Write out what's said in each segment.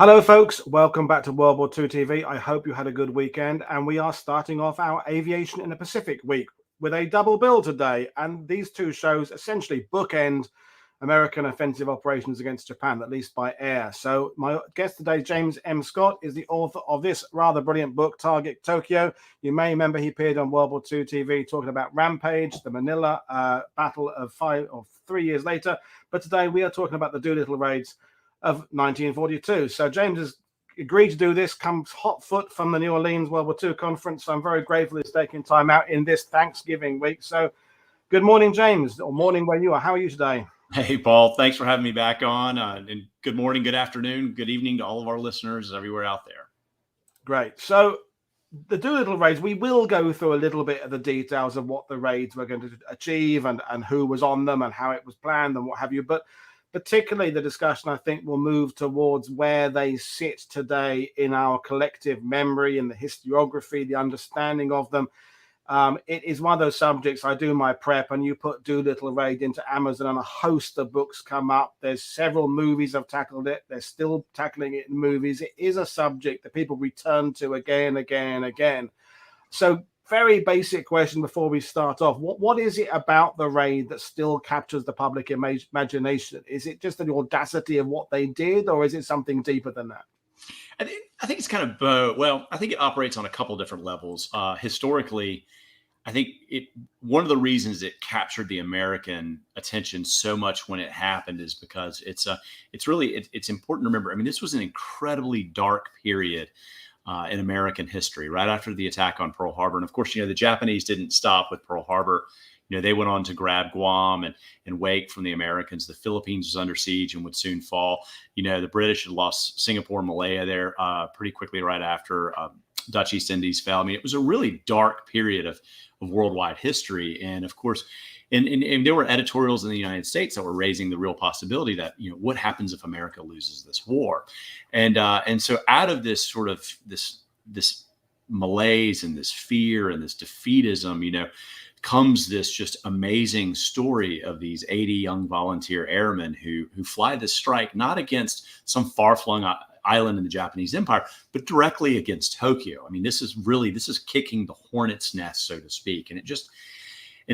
Hello, folks. Welcome back to World War II TV. I hope you had a good weekend. And we are starting off our Aviation in the Pacific week with a double bill today. And these two shows essentially bookend American offensive operations against Japan, at least by air. So my guest today, James M. Scott, is the author of this rather brilliant book, Target Tokyo. You may remember he appeared on World War II TV talking about Rampage, the Manila Battle of 3 years later. But today we are talking about the Doolittle raids of 1942. So James has agreed to do this, comes hot foot from the New Orleans World War II conference. So I'm very grateful he's taking time out in this Thanksgiving week. So good morning, James, or morning where you are. How are you today? Hey, Paul, thanks for having me back on. And good morning, good afternoon, good evening to all of our listeners everywhere out there. Great. So the Doolittle raids, we will go through a little bit of the details of what the raids were going to achieve and who was on them and how it was planned and what have you. But particularly the discussion, I think, will move towards where they sit today in our collective memory and the historiography, the understanding of them. It is one of those subjects. I do my prep and you put Doolittle raid into Amazon and a host of books come up. There's several movies have tackled it. They're still tackling it in movies. It is a subject that people return to again, again, again. So very basic question before we start off. What is it about the raid that still captures the public imagination? Is it just the audacity of what they did, or is it something deeper than that? I think it's kind of both. Well, I think it operates on a couple different levels. Historically, I think one of the reasons it captured the American attention so much when it happened is because it's important to remember. I mean, this was an incredibly dark period in American history, right after the attack on Pearl Harbor. And of course, the Japanese didn't stop with Pearl Harbor. They went on to grab Guam and Wake from the Americans. The Philippines was under siege and would soon fall. The British had lost Singapore and Malaya there pretty quickly right after Dutch East Indies fell. I mean, it was a really dark period of worldwide history. And of course, and there were editorials in the United States that were raising the real possibility that, what happens if America loses this war? And so out of this sort of this malaise and this fear and this defeatism, comes this just amazing story of these 80 young volunteer airmen who fly this strike, not against some far-flung island in the Japanese Empire, but directly against Tokyo. I mean, this is kicking the hornet's nest, so to speak. And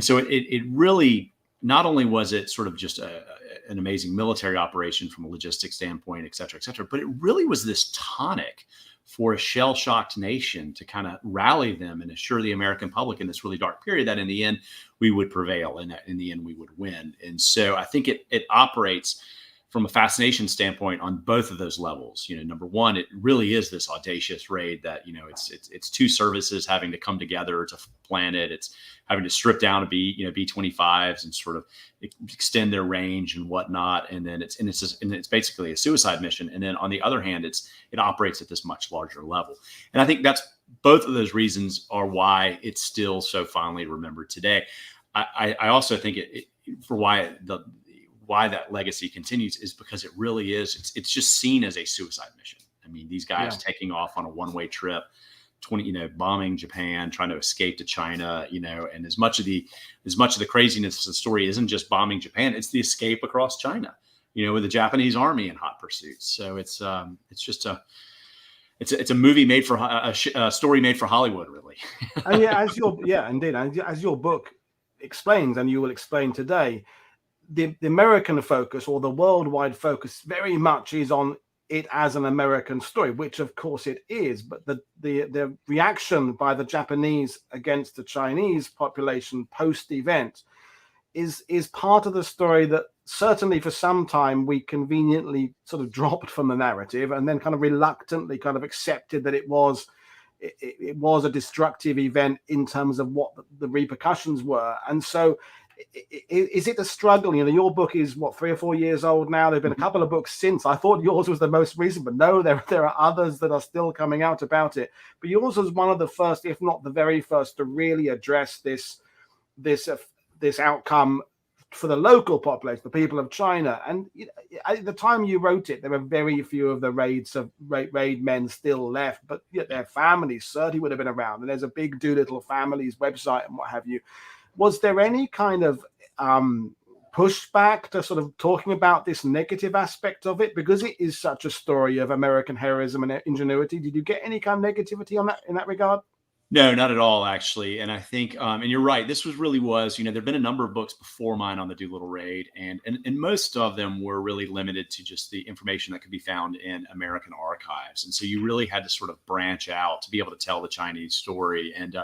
so it really, not only was it sort of just an amazing military operation from a logistics standpoint, et cetera, but it really was this tonic for a shell-shocked nation to kind of rally them and assure the American public in this really dark period that in the end we would prevail and that in the end we would win. And so I think it operates from a fascination standpoint on both of those levels. Number one, it really is this audacious raid that, it's two services having to come together to plan it. It's having to strip down a B-25s and sort of extend their range and whatnot. And then it's basically a suicide mission. And then on the other hand, it operates at this much larger level. And I think that's both of those reasons are why it's still so fondly remembered today. I also think why that legacy continues is because it really is. It's just seen as a suicide mission. I mean, these guys taking off on a one-way trip, bombing Japan, trying to escape to China, and as much of the craziness of the story isn't just bombing Japan, it's the escape across China, with the Japanese army in hot pursuit. So it's a movie made for a story made for Hollywood, really. And indeed, and as your book explains, and you will explain today, the American focus or the worldwide focus very much is on it as an American story, which of course it is. But the reaction by the Japanese against the Chinese population post-event is part of the story that certainly for some time we conveniently sort of dropped from the narrative and then kind of reluctantly kind of accepted that it was a destructive event in terms of what the repercussions were. And so is it a struggle? Your book is 3 or 4 years old now. There've been a couple of books since. I thought yours was the most recent, but no, there are others that are still coming out about it. But yours was one of the first, if not the very first, to really address this outcome for the local population, the people of China. And at the time you wrote it, there were very few of the raid men still left, but yet their families certainly would have been around. And there's a big Doolittle families website and what have you. Was there any kind of pushback to sort of talking about this negative aspect of it, because it is such a story of American heroism and ingenuity? Did you get any kind of negativity on that in that regard? No, not at all, actually. And I think, and you're right, this was, there've been a number of books before mine on the Doolittle raid, and most of them were really limited to just the information that could be found in American archives. And so you really had to sort of branch out to be able to tell the Chinese story. And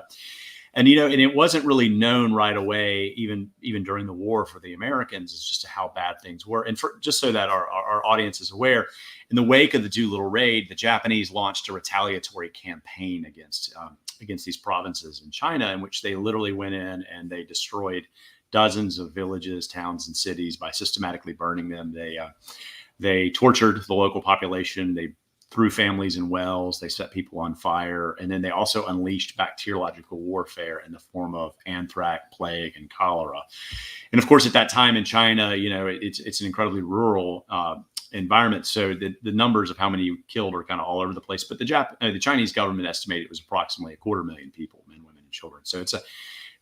it wasn't really known right away, even during the war, for the Americans, as just to how bad things were. And just so that our audience is aware, in the wake of the Doolittle raid, the Japanese launched a retaliatory campaign against these provinces in China, in which they literally went in and they destroyed dozens of villages, towns, and cities by systematically burning them. They tortured the local population. They threw families in wells. They set people on fire. And then they also unleashed bacteriological warfare in the form of anthrax, plague, and cholera. And of course, at that time in China, it's an incredibly rural environment. So the numbers of how many killed are kind of all over the place. But the Chinese government estimated it was approximately 250,000 people, men, women, and children. So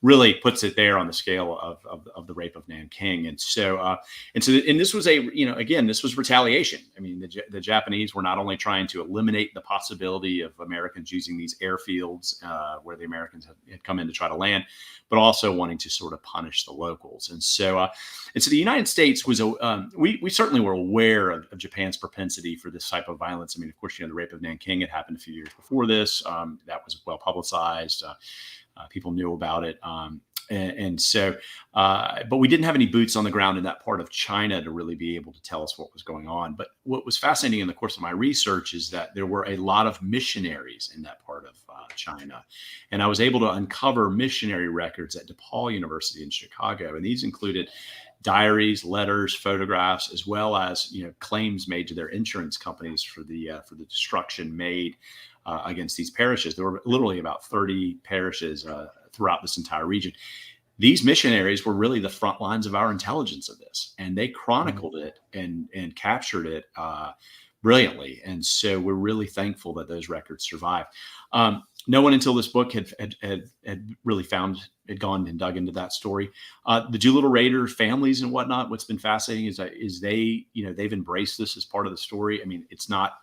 really puts it there on the scale of the rape of Nanking. And this was this was retaliation. I mean, the Japanese were not only trying to eliminate the possibility of Americans using these airfields where the Americans had come in to try to land, but also wanting to sort of punish the locals. And so the United States was we certainly were aware of Japan's propensity for this type of violence. I mean, of course, the rape of Nanking had happened a few years before this. That was well publicized. People knew about it. But we didn't have any boots on the ground in that part of China to really be able to tell us what was going on. But what was fascinating in the course of my research is that there were a lot of missionaries in that part of China. And I was able to uncover missionary records at DePaul University in Chicago. And these included diaries, letters, photographs, as well as claims made to their insurance companies for the destruction made against these parishes. There were literally about 30 parishes throughout this entire region. These missionaries were really the front lines of our intelligence of this, and they chronicled it and captured it brilliantly. And so we're really thankful that those records survived. No one until this book had really had gone and dug into that story. The Doolittle Raider families and whatnot. What's been fascinating is they've embraced this as part of the story. I mean, it's not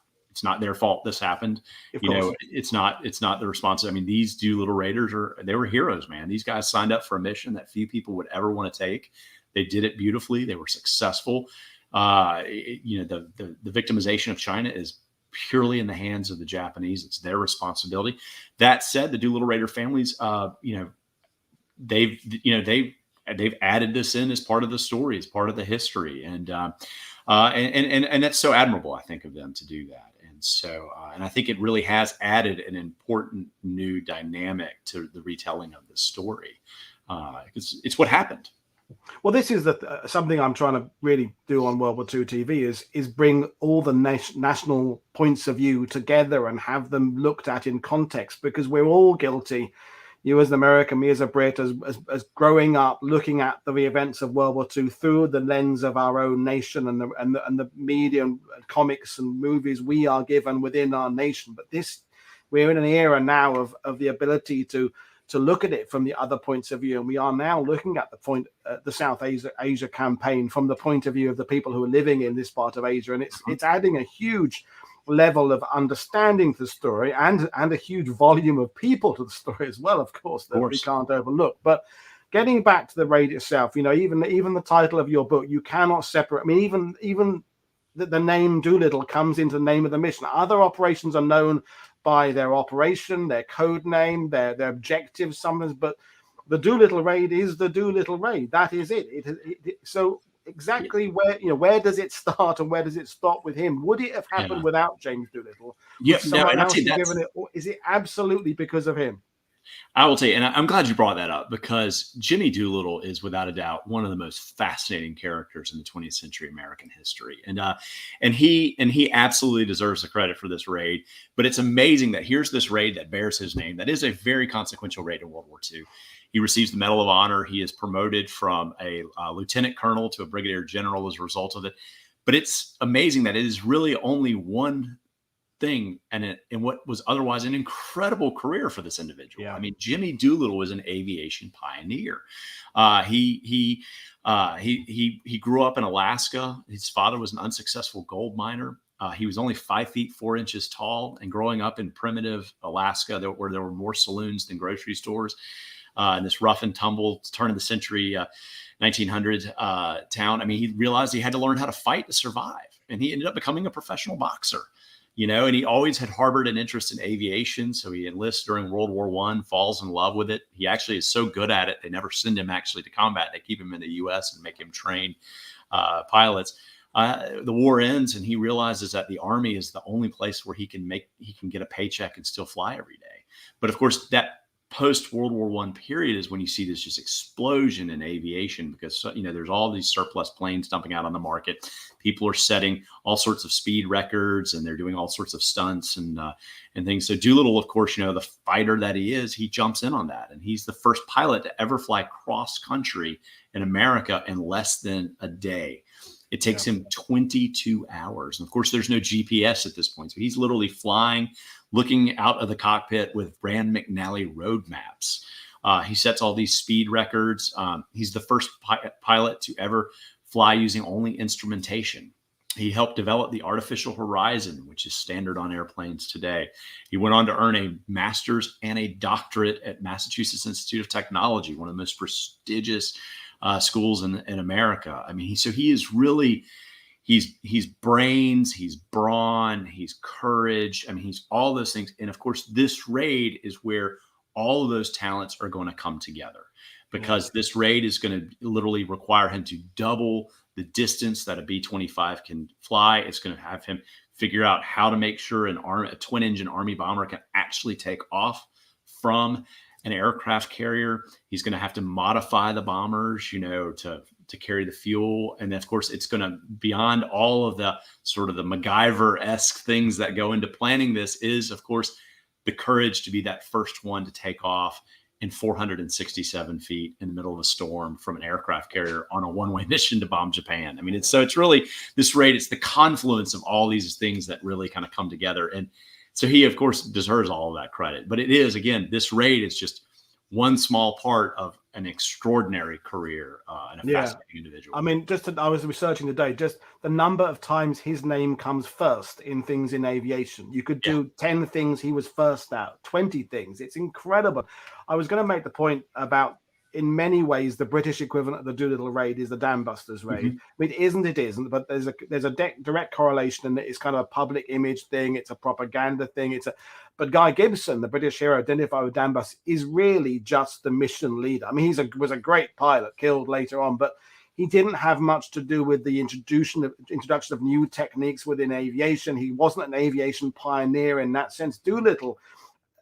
their fault this happened. It's not the response. I mean, these Doolittle Raiders they were heroes, man. These guys signed up for a mission that few people would ever want to take. They did it beautifully. They were successful. The victimization of China is purely in the hands of the Japanese. It's their responsibility. That said, the Doolittle Raider families, they've added this in as part of the story, as part of the history, and that's so admirable, I think, of them to do that. And so, and I think it really has added an important new dynamic to the retelling of the story. It's what happened. Well, this is something I'm trying to really do on World War II TV is bring all the national points of view together and have them looked at in context, because we're all guilty. You as an American, me as a Brit, as growing up, looking at the events of World War II through the lens of our own nation and the media and comics and movies we are given within our nation. But we're in an era now of the ability to look at it from the other points of view. And we are now looking at the South Asia campaign from the point of view of the people who are living in this part of Asia. And it's adding a huge level of understanding to the story and a huge volume of people to the story as well, of course, that we can't overlook. But getting back to the raid itself, even the title of your book, you cannot separate. I mean, even the name Doolittle comes into the name of the mission. Other operations are known by their operation, their code name, their objectives, sometimes, but the Doolittle raid is the Doolittle raid. That is it. So exactly where does it start and where does it stop with him? Would it have happened without James Doolittle? Yeah, no, and or is it absolutely because of him? I will tell you, and I'm glad you brought that up, because Jimmy Doolittle is without a doubt one of the most fascinating characters in the 20th century American history, and he absolutely deserves the credit for this raid. But it's amazing that here's this raid that bears his name. That is a very consequential raid in World War II. He receives the Medal of Honor. He is promoted from a lieutenant colonel to a brigadier general as a result of it. But it's amazing that it is really only one thing in what was otherwise an incredible career for this individual. Yeah. I mean, Jimmy Doolittle was an aviation pioneer. He grew up in Alaska. His father was an unsuccessful gold miner. He was only 5 feet 4 inches tall, and growing up in primitive Alaska, where there were more saloons than grocery stores, in this rough and tumble turn of the century 1900 town. I mean, he realized he had to learn how to fight to survive, and he ended up becoming a professional boxer. And he always had harbored an interest in aviation. So he enlists during World War I, falls in love with it. He actually is so good at it, they never send him actually to combat. They keep him in the U.S. and make him train pilots. The war ends, and he realizes that the Army is the only place where he can get a paycheck and still fly every day. But of course, that post World War I period is when you see this just explosion in aviation, because there's all these surplus planes dumping out on the market. People are setting all sorts of speed records, and they're doing all sorts of stunts and things. So Doolittle, of course, the fighter that he is, he jumps in on that, and he's the first pilot to ever fly cross country in America in less than a day. It takes him 22 hours. And of course, there's no GPS at this point. So he's literally flying, looking out of the cockpit with Rand McNally road maps. He sets all these speed records. He's the first pilot to ever fly using only instrumentation. He helped develop the artificial horizon, which is standard on airplanes today. He went on to earn a master's and a doctorate at Massachusetts Institute of Technology, one of the most prestigious schools in America. I mean, he is really, he's brains, he's brawn, he's courage. I mean, he's all those things. And of course, this raid is where all of those talents are going to come together, because this raid is going to literally require him to double the distance that a B-25 can fly. It's going to have him figure out how to make sure a twin engine Army bomber can actually take off from an aircraft carrier. He's going to have to modify the bombers, to carry the fuel. And then, of course, it's going to, beyond all of the sort of the MacGyver-esque things that go into planning this, is, of course, the courage to be that first one to take off in 467 feet in the middle of a storm from an aircraft carrier on a one-way mission to bomb Japan. I mean, it's really this raid, it's the confluence of all these things that really kind of come together. And so he, of course, deserves all of that credit. But it is, again, this raid is just one small part of an extraordinary career and a fascinating individual. I mean, I was researching today, just the number of times his name comes first in things in aviation. You could do 10 things he was first out, 20 things. It's incredible. I was going to make the point about, in many ways, the British equivalent of the Doolittle raid is the Dam Busters raid. I mean, it isn't, but there's a direct correlation, and it's kind of a public image thing. It's a propaganda thing. But Guy Gibson, the British hero identified with Dam Busters, is really just the mission leader. I mean, was a great pilot, killed later on, but he didn't have much to do with the introduction of new techniques within aviation. He wasn't an aviation pioneer in that sense. Doolittle,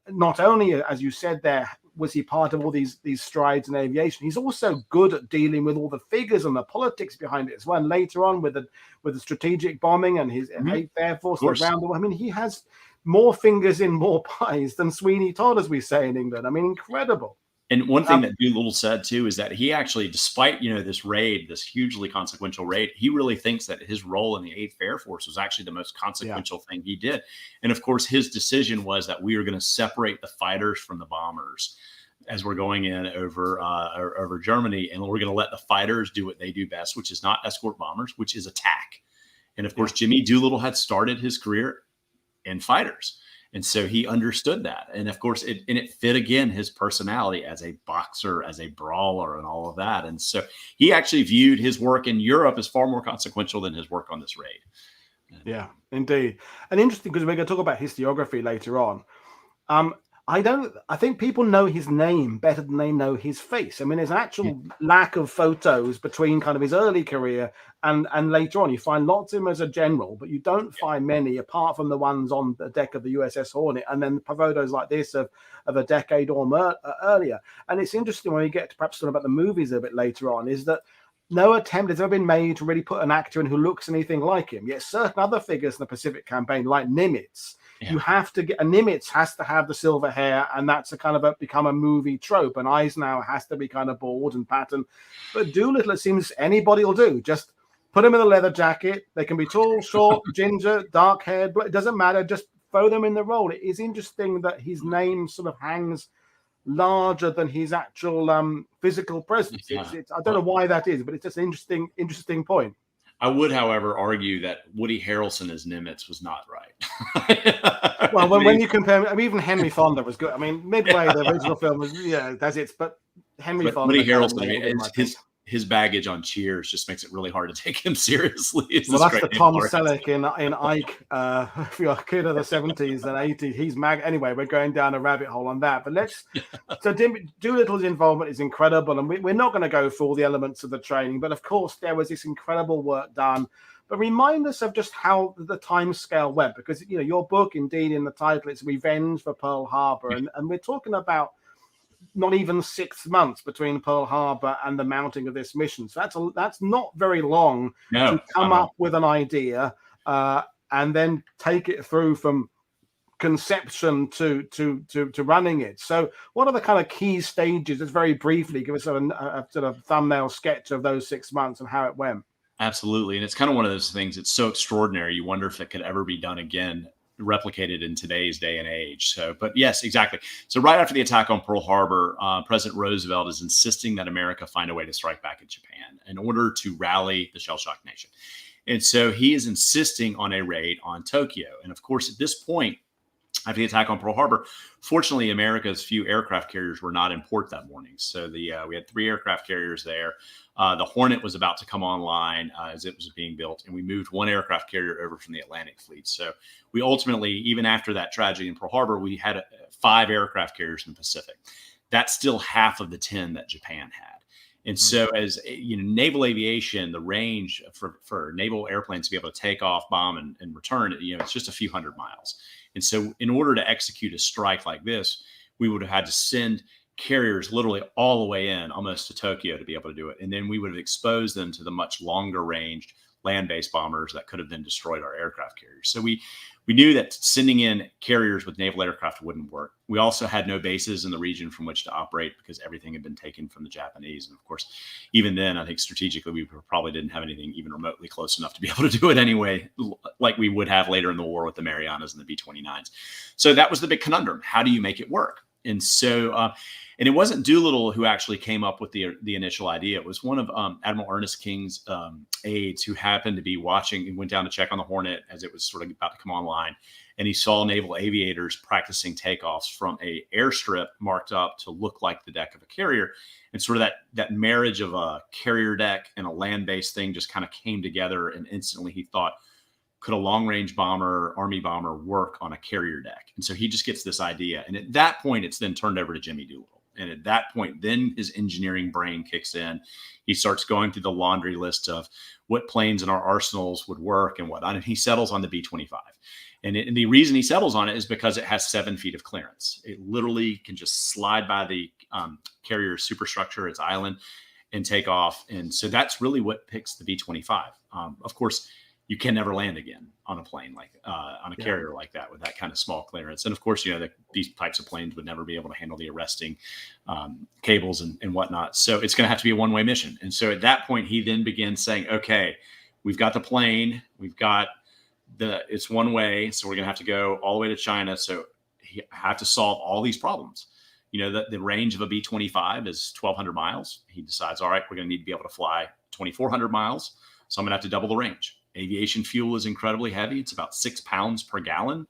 not only, as you said there, was he part of all these strides in aviation, he's also good at dealing with all the figures and the politics behind it as well. And later on with the strategic bombing and his 8th Air Force around the world. I mean, he has more fingers in more pies than Sweeney Todd, as we say in England. I mean, incredible. And one thing that Doolittle said too is that he actually, despite this raid, this hugely consequential raid, he really thinks that his role in the 8th Air Force was actually the most consequential thing he did. And of course, his decision was that we are going to separate the fighters from the bombers as we're going in over Germany, and we're going to let the fighters do what they do best, which is not escort bombers, which is attack. And of course, Jimmy Doolittle had started his career in fighters. And so he understood that. And of course, it fit, again, his personality as a boxer, as a brawler, and all of that. And so he actually viewed his work in Europe as far more consequential than his work on this raid. Yeah, indeed. And interesting, because we're going to talk about historiography later on. I think people know his name better than they know his face. I mean, there's an actual lack of photos between kind of his early career and later on. You find lots of him as a general, but you don't find many, apart from the ones on the deck of the USS Hornet, and then photos like this of a decade or earlier. And it's interesting when we get to perhaps talk about the movies a bit later on, is that no attempt has ever been made to really put an actor in who looks anything like him. Yet certain other figures in the Pacific Campaign, like Nimitz, you have to get, Nimitz has to have the silver hair, and that's become a movie trope. And Eisenhower has to be kind of bald and patterned. But Doolittle, it seems anybody will do. Just put him in a leather jacket. They can be tall, short, ginger, dark haired. It doesn't matter. Just throw them in the role. It is interesting that his name sort of hangs larger than his actual physical presence. Yeah. It's I don't know why that is, but it's just an interesting point. I would, however, argue that Woody Harrelson as Nimitz was not right. Well, when you compare, I mean, even Henry Fonda was good. I mean, Midway, the original film was, that's it. But Henry Fonda, Woody Harrelson, I mean, his baggage on Cheers just makes it really hard to take him seriously. Well, that's the Tom Selleck in Ike. If you're a kid of the 70s and 80s, he's anyway. We're going down a rabbit hole on that. But so Doolittle's involvement is incredible, and we're not going to go through all the elements of the training. But of course, there was this incredible work done. But remind us of just how the time scale went, because your book, indeed, in the title, it's Revenge for Pearl Harbor, and we're talking about not even 6 months between Pearl Harbor and the mounting of this mission. So that's not very long to come up with an idea and then take it through from conception to running it. So what are the kind of key stages? Just very briefly, give us a sort of thumbnail sketch of those 6 months and how it went. Absolutely. And it's kind of one of those things that's so extraordinary. You wonder if it could ever be done again, replicated in today's day and age. So, but yes, exactly. So right after the attack on Pearl Harbor, President Roosevelt is insisting that America find a way to strike back at Japan in order to rally the shell-shocked nation. And so he is insisting on a raid on Tokyo. And of course, at this point, after the attack on Pearl Harbor, fortunately, America's few aircraft carriers were not in port that morning. So we had 3 aircraft carriers there. The Hornet was about to come online as it was being built, and we moved 1 aircraft carrier over from the Atlantic fleet. So we ultimately, even after that tragedy in Pearl Harbor, we had 5 aircraft carriers in the Pacific. That's still half of the 10 that Japan had. And so as naval aviation, the range for naval airplanes to be able to take off, bomb, and return, it's just a few hundred miles. And so in order to execute a strike like this, we would have had to send carriers literally all the way in almost to Tokyo to be able to do it. And then we would have exposed them to the much longer ranged land-based bombers that could have then destroyed our aircraft carriers. So we knew that sending in carriers with naval aircraft wouldn't work. We also had no bases in the region from which to operate because everything had been taken from the Japanese. And of course, even then, I think strategically, we probably didn't have anything even remotely close enough to be able to do it anyway, like we would have later in the war with the Marianas and the B-29s. So that was the big conundrum. How do you make it work? And so, and it wasn't Doolittle who actually came up with the initial idea. It was one of Admiral Ernest King's aides who happened to be watching and went down to check on the Hornet as it was sort of about to come online. And he saw naval aviators practicing takeoffs from a airstrip marked up to look like the deck of a carrier. And sort of that marriage of a carrier deck and a land-based thing just kind of came together. And instantly he thought, could a long-range bomber, Army bomber work on a carrier deck? And so he just gets this idea. And at that point, it's then turned over to Jimmy Doolittle. And at that point, then his engineering brain kicks in. He starts going through the laundry list of what planes in our arsenals would work and whatnot. And he settles on the B-25. And the reason he settles on it is because it has 7 feet of clearance. It literally can just slide by the carrier superstructure, its island, and take off. And so that's really what picks the B-25. Of course, you can never land again on a plane on a carrier like that with that kind of small clearance. And of course, these types of planes would never be able to handle the arresting cables and whatnot. So it's going to have to be a one-way mission. And so at that point, he then begins saying, okay, we've got the plane, it's one way. So we're going to have to go all the way to China. So he have to solve all these problems. The range of a B-25 is 1,200 miles. He decides, all right, we're going to need to be able to fly 2,400 miles. So I'm going to have to double the range. Aviation fuel is incredibly heavy. It's about 6 pounds per gallon.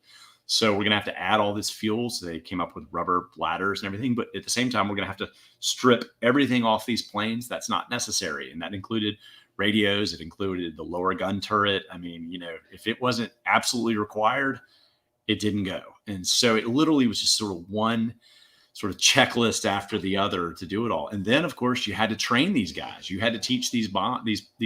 So we're going to have to add all this fuel. So they came up with rubber bladders and everything. But at the same time, we're going to have to strip everything off these planes that's not necessary. And that included radios. It included the lower gun turret. I mean, if it wasn't absolutely required, it didn't go. And so it literally was just sort of one sort of checklist after the other to do it all. And then, of course, you had to train these guys. You had to teach these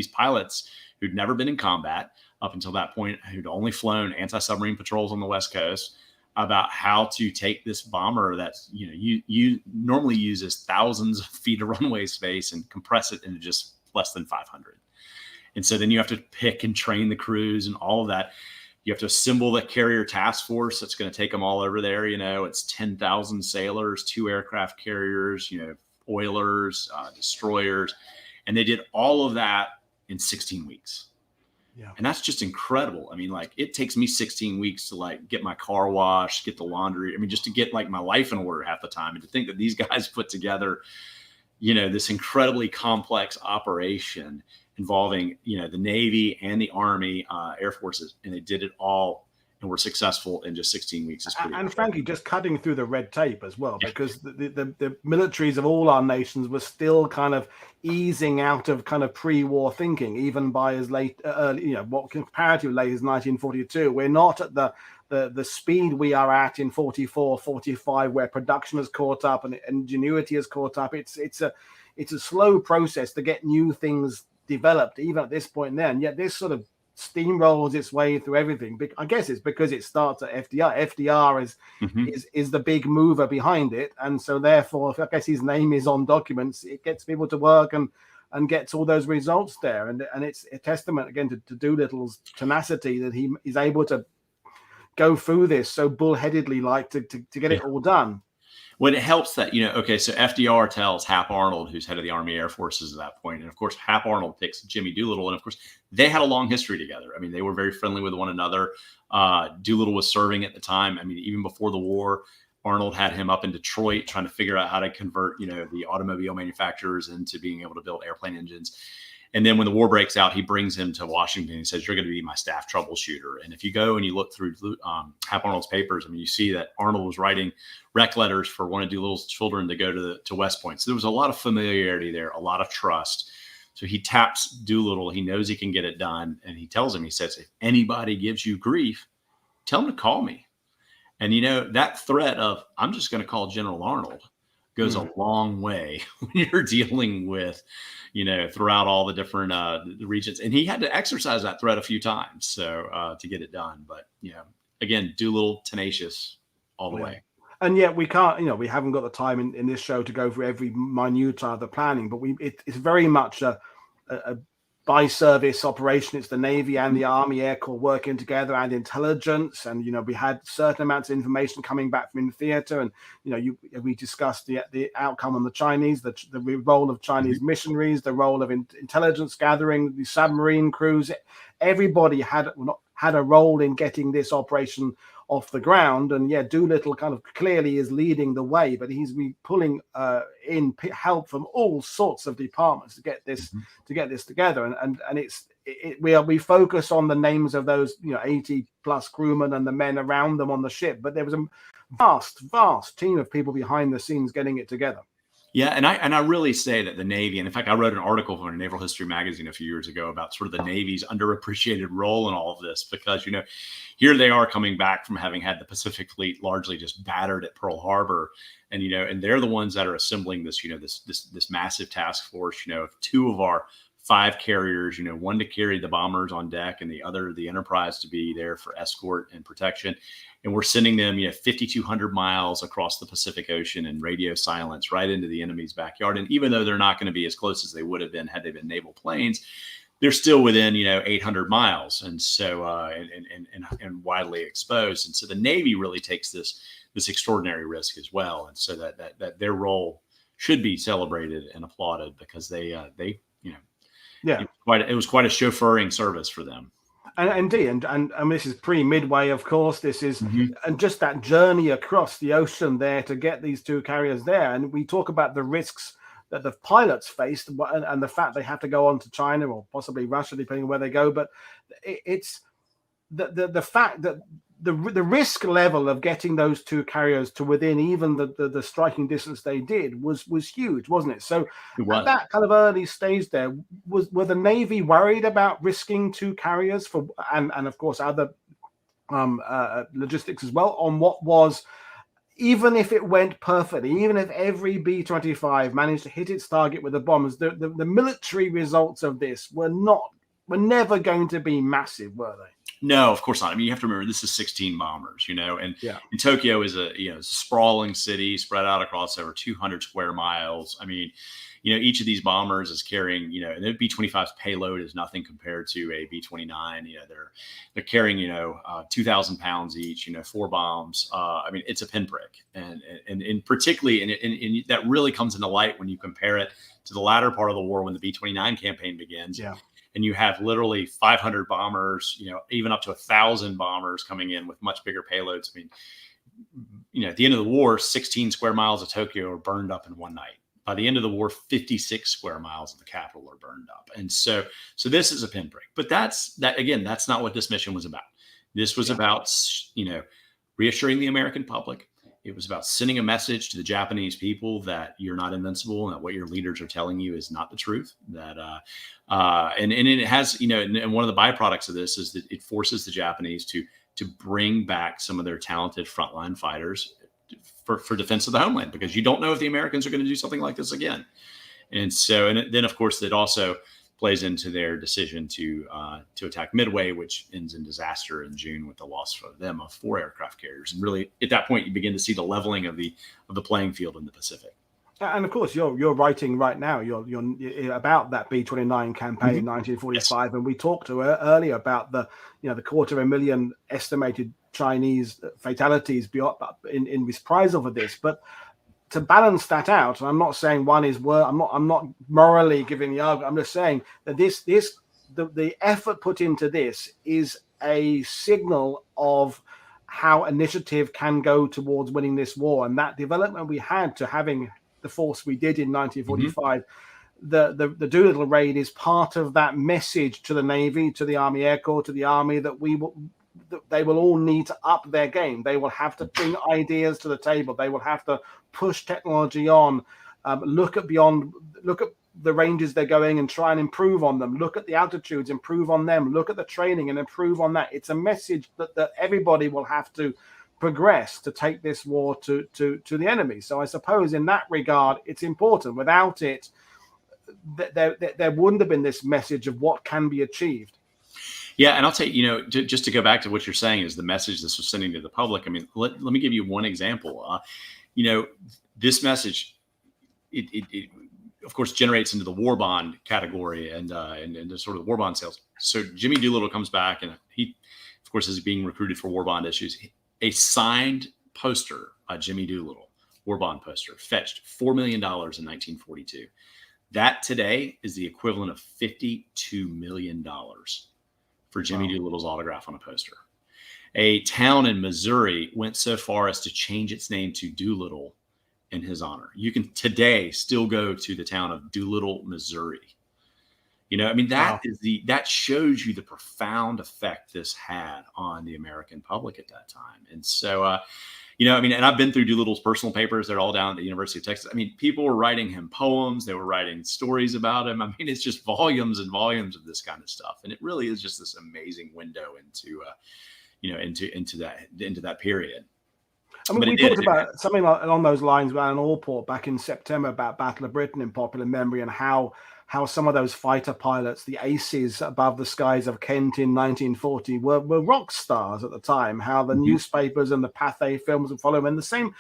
pilots who'd never been in combat up until that point, who'd only flown anti-submarine patrols on the West Coast, about how to take this bomber that's, you normally uses thousands of feet of runway space and compress it into just less than 500. And so then you have to pick and train the crews and all of that. You have to assemble the carrier task force that's going to take them all over there. It's 10,000 sailors, 2 aircraft carriers, oilers, destroyers. And they did all of that in 16 weeks. Yeah. And that's just incredible. I mean, like, it takes me 16 weeks to like get my car washed, get the laundry. I mean, just to get like my life in order half the time. And to think that these guys put together, this incredibly complex operation involving, the Navy and the Army, Air Forces, and they did it all and were successful in just 16 weeks. Is pretty and incredible. frankly, just cutting through the red tape as well, because the militaries of all our nations were still kind of easing out of kind of pre-war thinking, even by as late, what comparatively late as 1942. We're not at the speed we are at in 44, 45, where production has caught up and ingenuity has caught up. It's a slow process to get new things developed, even at this point there. And yet this sort of steamrolls its way through everything. I guess it's because it starts at FDR. FDR is the big mover behind it, and so therefore, I guess his name is on documents. It gets people to work and gets all those results there, and it's a testament again to Doolittle's tenacity that he is able to go through this so bullheadedly, like to get it all done. When it helps that, so FDR tells Hap Arnold, who's head of the Army Air Forces at that point, and of course, Hap Arnold picks Jimmy Doolittle, and of course, they had a long history together. I mean, they were very friendly with one another. Doolittle was serving at the time. I mean, even before the war, Arnold had him up in Detroit trying to figure out how to convert, the automobile manufacturers into being able to build airplane engines. And then when the war breaks out, he brings him to Washington. He says, "You're going to be my staff troubleshooter." And if you go and you look through Hap Arnold's papers, I mean, you see that Arnold was writing rec letters for one of Doolittle's children to go to West Point. So there was a lot of familiarity there, a lot of trust. So he taps Doolittle. He knows he can get it done. And he tells him, he says, "If anybody gives you grief, tell them to call me." And, that threat of, "I'm just going to call General Arnold," goes a long way when you're dealing with, throughout all the different regions. And he had to exercise that threat a few times to get it done. But, again, Doolittle tenacious all the way. And yet we can't, we haven't got the time in this show to go through every minute of the planning, but it's very much a by-service operation. It's the Navy and the Army Air Corps working together, and intelligence. And, we had certain amounts of information coming back from in theater. And, we discussed the outcome on the Chinese, the role of Chinese missionaries, the role of intelligence gathering, the submarine crews. Everybody had a role in getting this operation off the ground. And Doolittle kind of clearly is leading the way, but he's pulling in help from all sorts of departments to get this together. And we focus on the names of those 80 plus crewmen and the men around them on the ship, but there was a vast team of people behind the scenes getting it together. Yeah, and I really say that the Navy, and in fact, I wrote an article for Naval History Magazine a few years ago about sort of the Navy's underappreciated role in all of this, because, here they are coming back from having had the Pacific Fleet largely just battered at Pearl Harbor. And, and they're the ones that are assembling this, this massive task force, of two of our 5 carriers, one to carry the bombers on deck and the other, the Enterprise, to be there for escort and protection. And we're sending them, 5,200 miles across the Pacific Ocean in radio silence right into the enemy's backyard. And even though they're not going to be as close as they would have been had they been naval planes, they're still within, 800 miles. And so, and widely exposed. And so the Navy really takes this extraordinary risk as well. And so that their role should be celebrated and applauded, because it was quite a chauffeuring service for them. And indeed, and this is pre-Midway, of course. This is and just that journey across the ocean there to get these 2 carriers there. And we talk about the risks that the pilots faced, and the fact they have to go on to China or possibly Russia, depending on where they go. But it's the fact that the risk level of getting those 2 carriers to within even the striking distance they did was huge, wasn't it? So at that kind of early stage there, were the Navy worried about risking 2 carriers for and of course other logistics as well on what was, even if it went perfectly, even if every B-25 managed to hit its target with the bombers, the military results of this were never going to be massive, were they? No, of course not. I mean, you have to remember, this is 16 bombers, and Tokyo is a sprawling city spread out across over 200 square miles. I mean, each of these bombers is carrying, and the B-25's payload is nothing compared to a B-29. They're carrying, 2,000 pounds each, 4 bombs. I mean, it's a pinprick, and particularly, and that really comes into light when you compare it to the latter part of the war when the B-29 campaign begins. Yeah. and you have literally 500 bombers, even up to 1,000 bombers coming in with much bigger payloads. I mean, at the end of the war, 16 square miles of Tokyo are burned up in one night. By the end of the war, 56 square miles of the capital are burned up. And so this is a pinprick. But that's not what this mission was about. This was about, reassuring the American public. It was about sending a message to the Japanese people that you're not invincible and that what your leaders are telling you is not the truth. That and it has, and one of the byproducts of this is that it forces the Japanese to bring back some of their talented frontline fighters for defense of the homeland, because you don't know if the Americans are going to do something like this again. And so, then of course it also plays into their decision to attack Midway, which ends in disaster in June with the loss for them of 4 aircraft carriers. And really, at that point, you begin to see the leveling of the playing field in the Pacific. And of course, you're writing right now. You're about that B-29 campaign in 1945, yes. And we talked to earlier about the 250,000 estimated Chinese fatalities in reprisal for this, but to balance that out, and I'm not saying one is worse. I'm not morally giving the argument. I'm just saying that the effort put into this is a signal of how initiative can go towards winning this war, and that development we had to having the force we did in 1945. The Doolittle raid is part of that message to the Navy, to the Army Air Corps, to the Army, that they will all need to up their game. They will have to bring ideas to the table. They will have to push technology on, look at the ranges they're going and try and improve on them. Look at the altitudes, improve on them. Look at the training and improve on that. It's a message that everybody will have to progress to take this war to the enemy. So I suppose in that regard, it's important. Without it, there wouldn't have been this message of what can be achieved. Yeah, and I'll tell you, just to go back to what you're saying is the message this was sending to the public. I mean, let me give you one example. This message, it of course generates into the war bond category and sort of the war bond sales. So Jimmy Doolittle comes back, and he, of course, is being recruited for war bond issues. A signed poster by Jimmy Doolittle, war bond poster, fetched $4 million in 1942. That today is the equivalent of $52 million. For Jimmy Doolittle's autograph on a poster. A town in Missouri went so far as to change its name to Doolittle in his honor. You can today still go to the town of Doolittle, Missouri. That shows you the profound effect this had on the American public at that time. And so, and I've been through Doolittle's personal papers. They're all down at the University of Texas. I mean, people were writing him poems. They were writing stories about him. I mean, it's just volumes and volumes of this kind of stuff. And it really is just this amazing window into that period. I mean, we talked about something along those lines about an Allport back in September about Battle of Britain in popular memory, and how some of those fighter pilots, the aces above the skies of Kent in 1940, were rock stars at the time. How the newspapers and the Pathé films would follow them. And the same,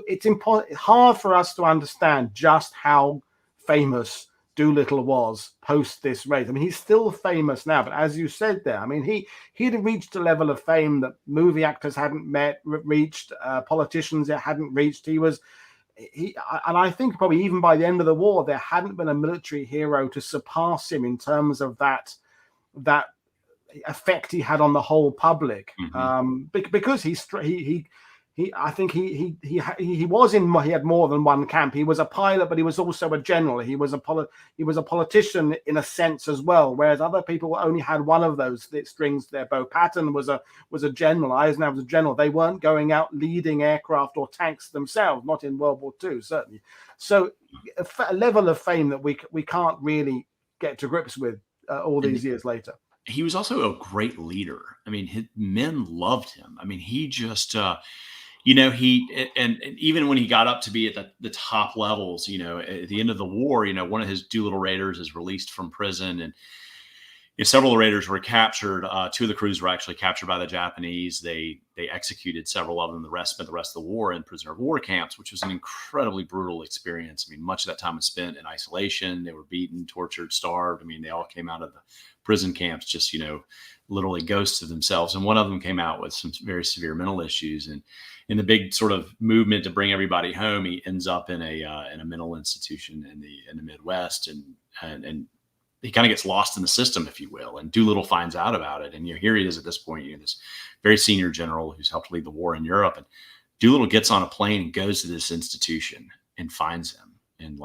it's hard for us to understand just how famous Doolittle was post this raid. I mean, he's still famous now, but as you said there, I mean, he'd reached a level of fame that movie actors hadn't reached, politicians hadn't reached. And I think probably even by the end of the war, there hadn't been a military hero to surpass him in terms of that effect he had on the whole public. Because I think he had more than one camp. He was a pilot, but he was also a general. He was a politician in a sense as well. Whereas other people only had one of those strings to their bow. Patton was a general. Eisenhower was a general. They weren't going out leading aircraft or tanks themselves, not in World War II, certainly. So a level of fame that we can't really get to grips with all these years later. He was also a great leader. I mean, his men loved him. I mean, he just. And even when he got up to be at the top levels, at the end of the war, one of his Doolittle raiders is released from prison, and several of the raiders were captured. 2 of the crews were actually captured by the Japanese. They executed several of them. Spent the rest of the war in prisoner of war camps, which was an incredibly brutal experience. I mean, much of that time was spent in isolation. They were beaten, tortured, starved. I mean, they all came out of the prison camps just, literally ghosts of themselves. And one of them came out with some very severe mental issues. And in the big sort of movement to bring everybody home, he ends up in a mental institution in the Midwest, and he kind of gets lost in the system, if you will. And Doolittle finds out about it. And here he is at this point, this very senior general who's helped lead the war in Europe. And Doolittle gets on a plane and goes to this institution and finds him. And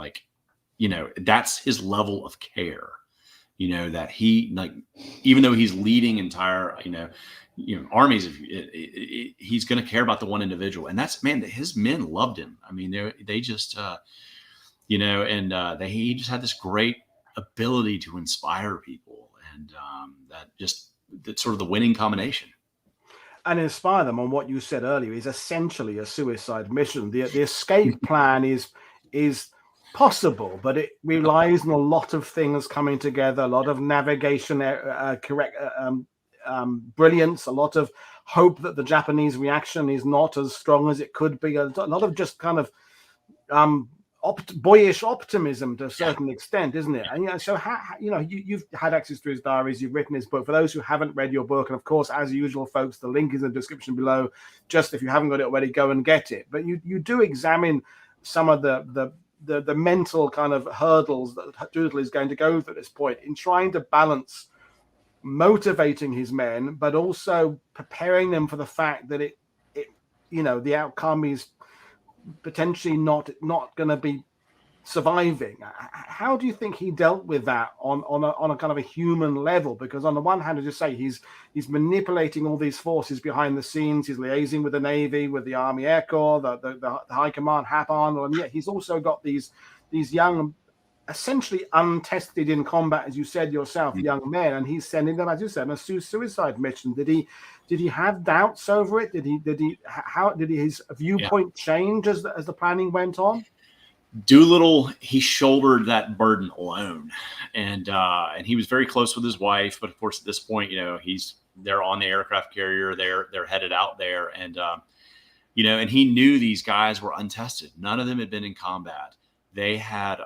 that's his level of care, that he, even though he's leading entire, armies, he's going to care about the one individual. And his men loved him. I mean, they just, he just had this great ability to inspire people, and that's sort of the winning combination. And inspire them on what you said earlier is essentially a suicide mission. The escape plan is possible, but it relies on a lot of things coming together, a lot of navigation, brilliance, a lot of hope that the Japanese reaction is not as strong as it could be, a lot of just kind of boyish optimism to a certain extent, isn't it? And so you've had access to his diaries, you've written his book. For those who haven't read your book, and of course, as usual, folks, the link is in the description below. Just if you haven't got it already, go and get it. But you do examine some of the mental kind of hurdles that Doolittle is going to go through at this point in trying to balance motivating his men, but also preparing them for the fact that the outcome is potentially not going to be surviving. How do you think he dealt with that on a kind of a human level? Because on the one hand, as you say, he's manipulating all these forces behind the scenes. He's liaising with the Navy, with the Army Air Corps, the High Command, Hap Arnold, and yet he's also got these young, essentially untested in combat, as you said yourself, young men, and he's sending them, as you said, on a suicide mission. Did he have doubts over it? How did his viewpoint change as the planning went on? Doolittle, he shouldered that burden alone, and he was very close with his wife. But of course, at this point, they're on the aircraft carrier. They're headed out there, and and he knew these guys were untested. None of them had been in combat. They had,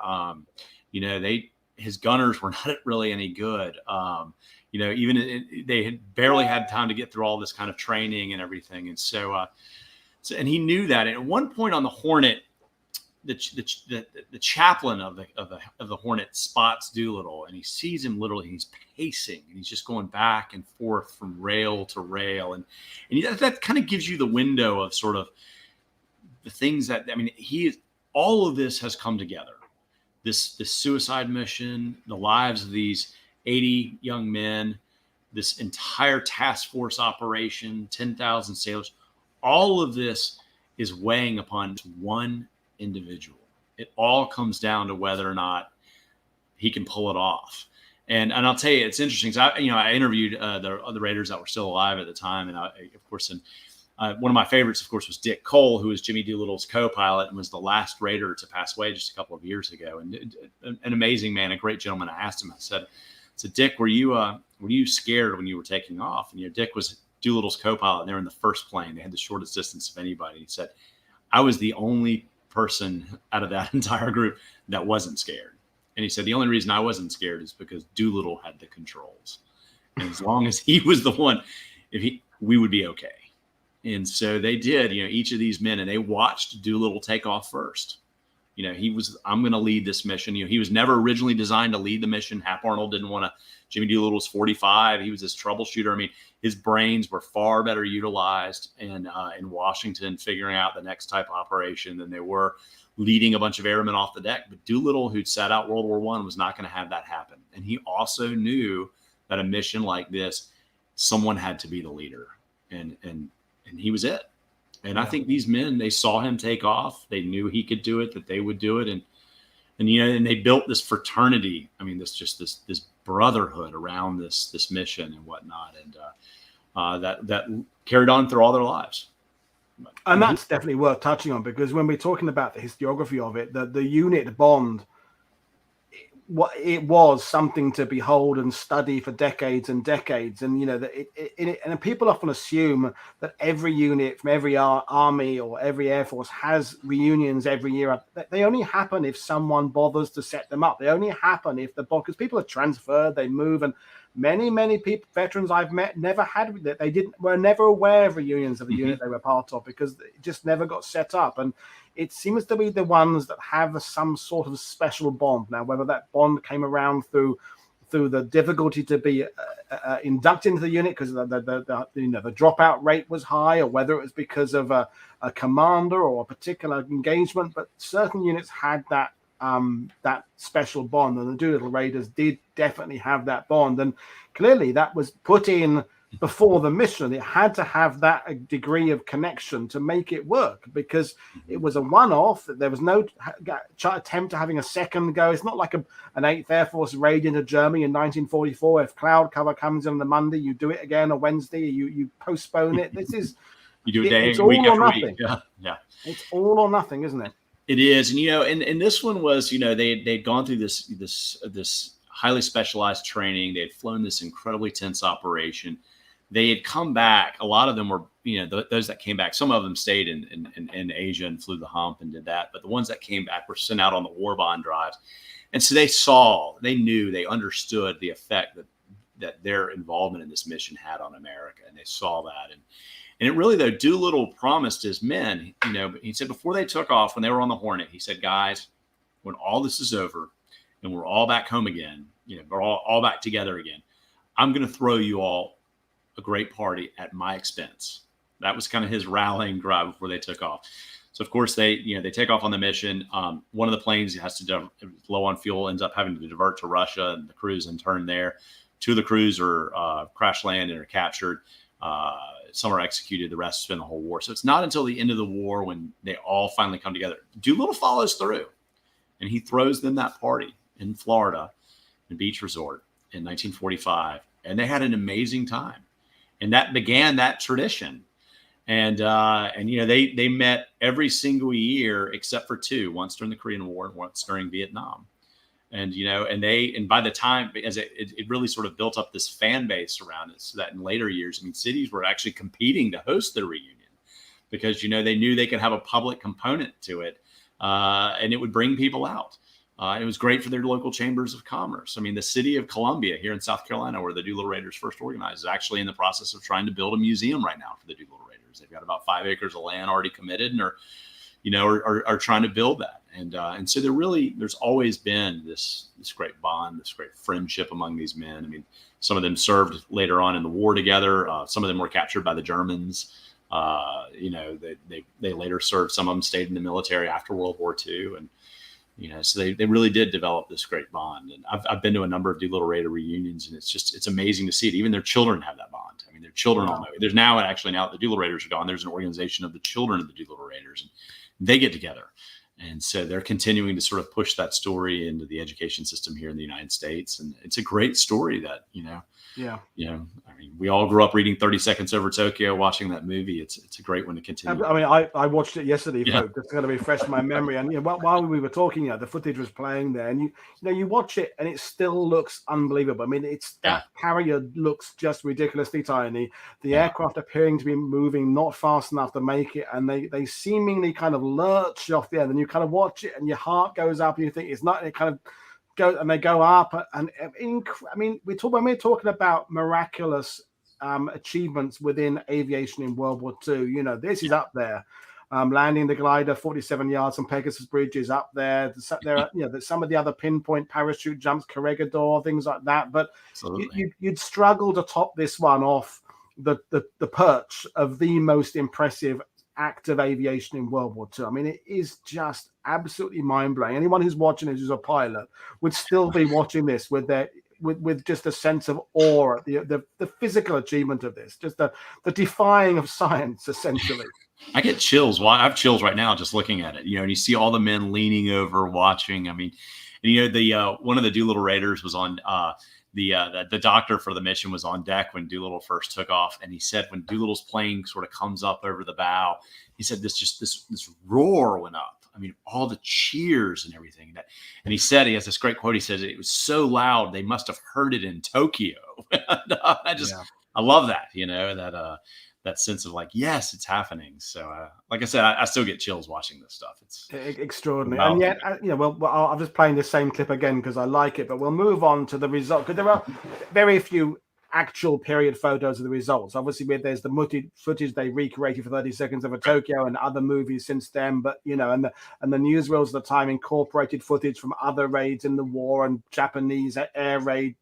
his gunners were not really any good. They had barely had time to get through all this kind of training and everything. And so and he knew that. And at one point on the Hornet, the chaplain of the Hornet spots Doolittle, and he sees him literally. He's pacing, and he's just going back and forth from rail to rail. And that kind of gives you the window of sort of the things that, all of this has come together. This suicide mission, the lives of these 80 young men, this entire task force operation, 10,000 sailors, all of this is weighing upon one individual. It all comes down to whether or not he can pull it off. And I'll tell you, it's interesting. So I interviewed the Raiders that were still alive at the time, and one of my favorites, of course, was Dick Cole, who was Jimmy Doolittle's co-pilot and was the last Raider to pass away just a couple of years ago. And an amazing man, a great gentleman. I asked him, I said, Dick, were you scared when you were taking off? And Dick was Doolittle's co-pilot, and they were in the first plane. They had the shortest distance of anybody. He said, I was the only person out of that entire group that wasn't scared. And he said, the only reason I wasn't scared is because Doolittle had the controls. And as long as he was the one, we would be okay. And so they did, each of these men, and they watched Doolittle take off first. I'm going to lead this mission. He was never originally designed to lead the mission. Hap Arnold didn't want to. Jimmy Doolittle was 45. He was this troubleshooter. His brains were far better utilized in Washington, figuring out the next type of operation than they were leading a bunch of airmen off the deck. But Doolittle, who'd sat out World War I, was not going to have that happen. And he also knew that a mission like this, someone had to be the leader. And he was it. And I think these men, they saw him take off. They knew he could do it, that they would do it. And they built this fraternity. This brotherhood around this mission and whatnot. And that carried on through all their lives. And that's definitely worth touching on, because when we're talking about the historiography of it, the unit bond, it was something to behold and study for decades and decades. And and people often assume that every unit from every army or every air force has reunions every year. They only happen if someone bothers to set them up. They only happen if because people are transferred, they move, and many people, veterans I've met, never had that. Were never aware of reunions of the unit they were part of, because it just never got set up. And it seems to be the ones that have some sort of special bond. Now, whether that bond came around through through the difficulty to be inducted into the unit because the dropout rate was high, or whether it was because of a commander or a particular engagement. But certain units had that special bond, and the Doolittle Raiders did definitely have that bond, and clearly that was put in before the mission. It had to have that degree of connection to make it work, because it was a one-off. There was no attempt to having a second go. It's not like an 8th Air Force raid into Germany in 1944. If cloud cover comes in on the Monday, you do it again on Wednesday. You postpone it. This is you do a day, it's all week or after nothing. week. Yeah. It's all or nothing, isn't it? It is, and and this one was, they'd gone through this highly specialized training. They had flown this incredibly tense operation. They had come back. A lot of them were, those that came back. Some of them stayed in Asia and flew the hump and did that. But the ones that came back were sent out on the war bond drives, and so they knew, they understood the effect that their involvement in this mission had on America, and they saw that. And it really, though, Doolittle promised his men, he said before they took off, when they were on the Hornet, he said, guys, when all this is over and we're all back home again, we're all back together again, I'm going to throw you all a great party at my expense. That was kind of his rallying cry before they took off. So, of course, they take off on the mission. One of the planes has to, low on fuel, ends up having to divert to Russia, and the crews in turn there. 2 of the crews are crash land and are captured. Some are executed. The rest spend the whole war. So it's not until the end of the war when they all finally come together. Doolittle follows through, and he throws them that party in Florida, in Beach Resort in 1945. And they had an amazing time. And that began that tradition. And they met every single year except for 2, once during the Korean War, once during Vietnam. And, and by the time, as it really sort of built up this fan base around it, so that in later years, cities were actually competing to host the reunion because, they knew they could have a public component to it, and it would bring people out. It was great for their local chambers of commerce. The city of Columbia here in South Carolina, where the Doolittle Raiders first organized, is actually in the process of trying to build a museum right now for the Doolittle Raiders. They've got about 5 acres of land already committed, and are trying to build that. And so there's always been this great bond, this great friendship among these men. Some of them served later on in the war together. Some of them were captured by the Germans. They later served. Some of them stayed in the military after World War II. And, so they really did develop this great bond. And I've been to a number of Doolittle Raider reunions, and it's amazing to see it. Even their children have that bond. Their children all know it. There's now that the Doolittle Raiders are gone, there's an organization of the children of the Doolittle Raiders, and they get together. And so they're continuing to sort of push that story into the education system here in the United States. And it's a great story that, we all grew up reading 30 Seconds Over Tokyo, watching that movie. It's a great one to continue. I watched it yesterday, folks. It's going to refresh my memory. And while we were talking, the footage was playing there, and you watch it, and it still looks unbelievable. That carrier looks just ridiculously tiny. The aircraft appearing to be moving not fast enough to make it, and they seemingly kind of lurch off the end. And you kind of watch it, and your heart goes up, and you think it's not. It kind of go, and they go up, and when we're talking about miraculous achievements within aviation in World War II. This is up there. Landing the glider 47 yards from Pegasus Bridge is up there. There's some of the other pinpoint parachute jumps, Corregidor, things like that. But you'd struggle to top this one off the perch of the most impressive act of aviation in World War II. It is just absolutely mind-blowing. Anyone who's watching this who's a pilot would still be watching this with just a sense of awe at the physical achievement of this, just the defying of science, essentially. I get chills. Well, I have chills right now just looking at it. And you see all the men leaning over, watching. The one of the Doolittle Raiders was on. The doctor for the mission was on deck when Doolittle first took off, and he said when Doolittle's plane sort of comes up over the bow, he said this roar went up. All the cheers and everything. And he said, he has this great quote. He says, it was so loud, they must have heard it in Tokyo. I love that, that sense of like, yes, it's happening. So, like I said, I still get chills watching this stuff. It's extraordinary. And yet, I'm just playing the same clip again because I like it, but we'll move on to the result, because there are very few actual period photos of the results. Obviously, there's the footage they recreated for 30 Seconds Over Tokyo and other movies since then, but and the newsreels at the time incorporated footage from other raids in the war and Japanese air raid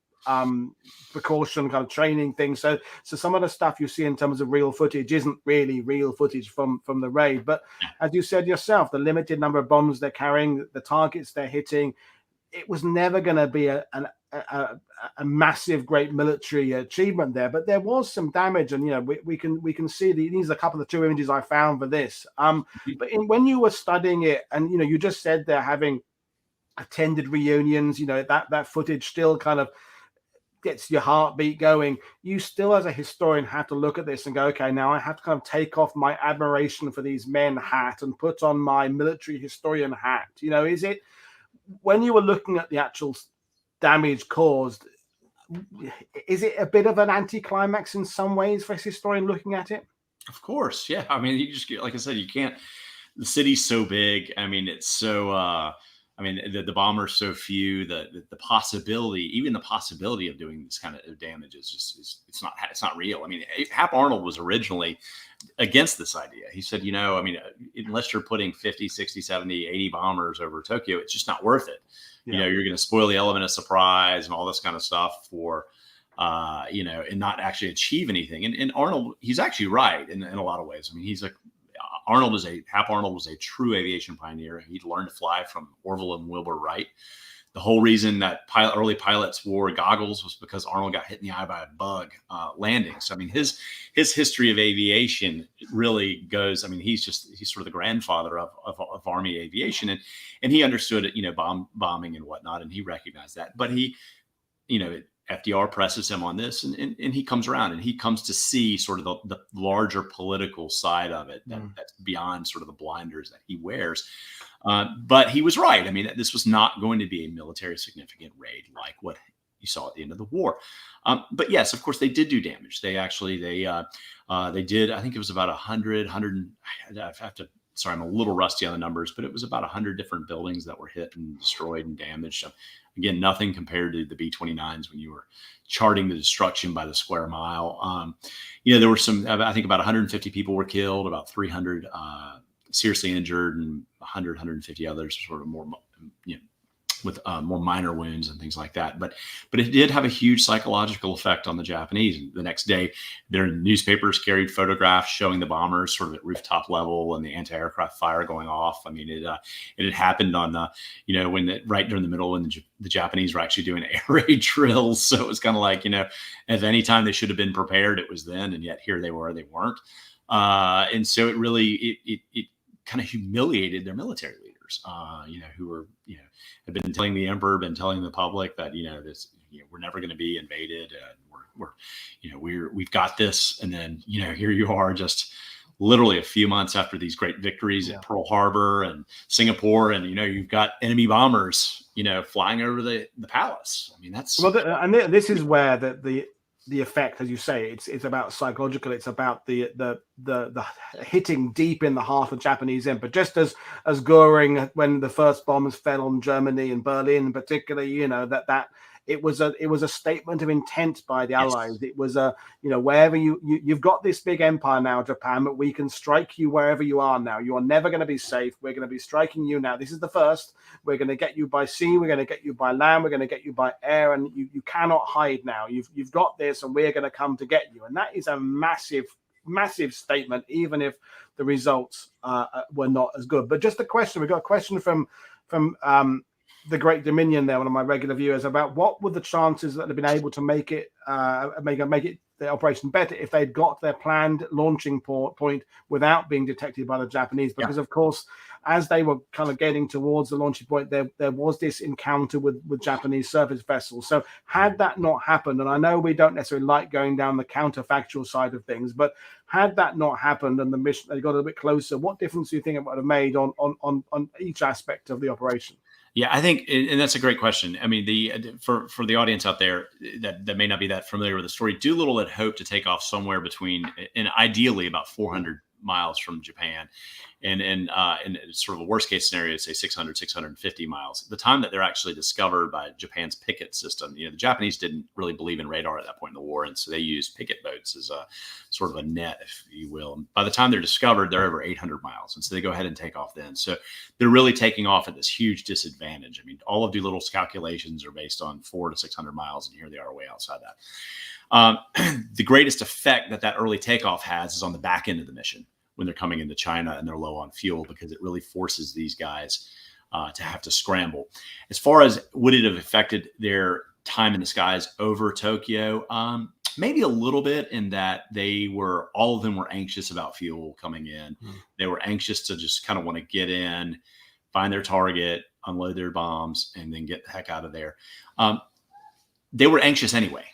precaution kind of training thing. So some of the stuff you see in terms of real footage isn't really real footage from the raid. But as you said yourself, the limited number of bombs they're carrying, the targets they're hitting, it was never going to be a massive, great military achievement there. But there was some damage, and we can see these are a couple of the two images I found for this. But when you were studying it, and you just said they're having attended reunions, that footage still kind of gets your heartbeat going. You still, as a historian, have to look at this and go, okay, now I have to kind of take off my admiration for these men hat and put on my military historian hat. Is it, when you were looking at the actual damage caused, is it a bit of an anticlimax in some ways for a historian looking at it? Of course, yeah. I mean, you just get, like I said, you can't. The city's so big. I mean, it's so. The bombers so few. The possibility, even the possibility of doing this kind of damage is just it's not real. I mean, Hap Arnold was originally against this idea. He said, unless you're putting 50, 60, 70, 80 bombers over Tokyo, it's just not worth it. Yeah. You're going to spoil the element of surprise and all this kind of stuff for, and not actually achieve anything. And Arnold, he's actually right in a lot of ways. I mean, Hap Arnold was a true aviation pioneer. He'd learned to fly from Orville and Wilbur Wright. The whole reason that early pilots wore goggles was because Arnold got hit in the eye by a bug landing. So, I mean, his history of aviation really goes, I mean, he's sort of the grandfather of Army aviation. And he understood it, bombing and whatnot, and he recognized that. But he, FDR presses him on this, and he comes around, and he comes to see sort of the larger political side of it that's beyond sort of the blinders that he wears. But he was right. I mean, this was not going to be a military significant raid like what you saw at the end of the war. But yes, of course, they did do damage. They did. I think it was about 100. Sorry, I'm a little rusty on the numbers, but it was about 100 different buildings that were hit and destroyed and damaged. Again, nothing compared to the B-29s when you were charting the destruction by the square mile. There were I think about 150 people were killed, about 300 seriously injured, and 150 others sort of more, with more minor wounds and things like that. But it did have a huge psychological effect on the Japanese. The next day, their newspapers carried photographs showing the bombers sort of at rooftop level and the anti-aircraft fire going off. I mean, it had happened on right during the middle when the Japanese were actually doing air raid drills. So it was kind of like, if any time they should have been prepared, it was then, and yet here they weren't. And so it really, it kind of humiliated their military leaders, who were, had been telling the emperor, been telling the public that, we're never going to be invaded, and we've got this. And then, here you are just literally a few months after these great victories at Pearl Harbor and Singapore. And, you've got enemy bombers, flying over the palace. I mean, that's and this is where the effect, as you say, it's about psychological. It's about the hitting deep in the heart of Japanese empire. Just as Goering, when the first bombs fell on Germany and Berlin, particularly, that it was a statement of intent by the Allies. It was wherever you've got this big empire now, Japan, but we can strike you wherever you are now. You are never going to be safe. We're going to be striking you now. This is the first. We're going to get you by sea. We're going to get you by land. We're going to get you by air, and you cannot hide now. You've got this, and we're going to come to get you. And that is a massive statement, even if the results were not as good. But just a question. We got a question from the Great Dominion there, one of my regular viewers, about what were the chances that they'd been able to make it the operation better if they'd got their planned launching point without being detected by the Japanese. Because of course, as they were kind of getting towards the launching point, there was this encounter with Japanese surface vessels. So had that not happened, and I know we don't necessarily like going down the counterfactual side of things, but had that not happened and the mission they got a little bit closer, what difference do you think it would have made on each aspect of the operation? Yeah, I think, and that's a great question. I mean, for the audience out there that may not be that familiar with the story, Doolittle had hoped to take off somewhere between, and ideally about 400 miles from Japan. And in sort of a worst case scenario, say 600, 650 miles. The time that they're actually discovered by Japan's picket system, the Japanese didn't really believe in radar at that point in the war. And so they used picket boats as a sort of a net, if you will. And by the time they're discovered, they're over 800 miles. And so they go ahead and take off then. So they're really taking off at this huge disadvantage. I mean, all of Doolittle's calculations are based on 400 to 600 miles. And here they are way outside that. The greatest effect that early takeoff has is on the back end of the mission, when they're coming into China and they're low on fuel, because it really forces these guys to have to scramble. As far as would it have affected their time in the skies over Tokyo, maybe a little bit, in that all of them were anxious about fuel coming in. They were anxious to just kind of want to get in, find their target, unload their bombs, and then get the heck out of there. They were anxious anyway,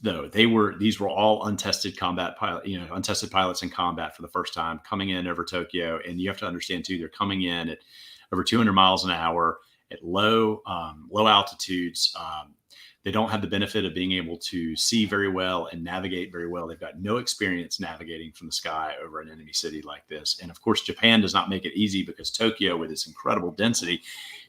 though. These were all untested combat untested pilots in combat for the first time coming in over Tokyo. And you have to understand too, they're coming in at over 200 miles an hour at low altitudes. They don't have the benefit of being able to see very well and navigate very well. They've got no experience navigating from the sky over an enemy city like this. And of course, Japan does not make it easy, because Tokyo, with its incredible density,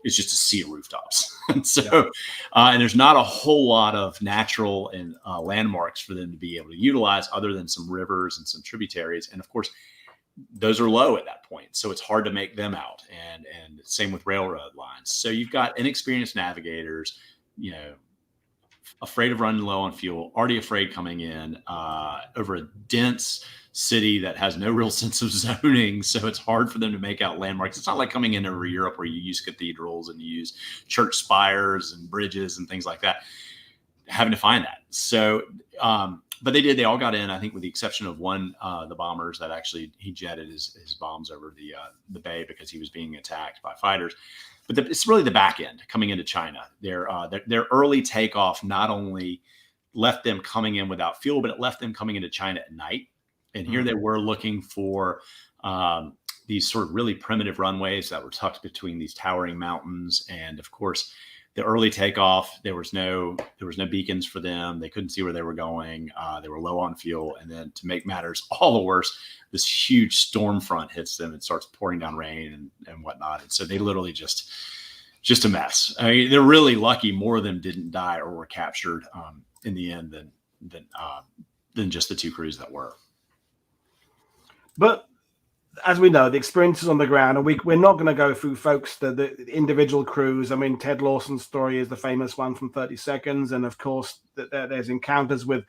is just a sea of rooftops. And so, and there's not a whole lot of natural and landmarks for them to be able to utilize, other than some rivers and some tributaries. And of course, those are low at that point. So it's hard to make them out. And same with railroad lines. So you've got inexperienced navigators, afraid of running low on fuel, already afraid coming in over a dense city that has no real sense of zoning. So it's hard for them to make out landmarks. It's not like coming in over Europe, where you use cathedrals and you use church spires and bridges and things like that, having to find that. So, but they all got in, I think, with the exception of one, the bombers that actually, he jetted his bombs over the bay because he was being attacked by fighters. But it's really the back end coming into China. Their early takeoff not only left them coming in without fuel, but it left them coming into China at night. And here they were looking for these sort of really primitive runways that were tucked between these towering mountains. And of course, the early takeoff, there was no beacons for them. They couldn't see where they were going. They were low on fuel. And then, to make matters all the worse, this huge storm front hits them and starts pouring down rain and whatnot. And so they literally just a mess. I mean, they're really lucky more of them didn't die or were captured in the end than just the two crews that were. But as we know, the experiences on the ground, and we're not going to go through, folks, the individual crews. I mean, Ted Lawson's story is the famous one from 30 Seconds. And of course, there's encounters with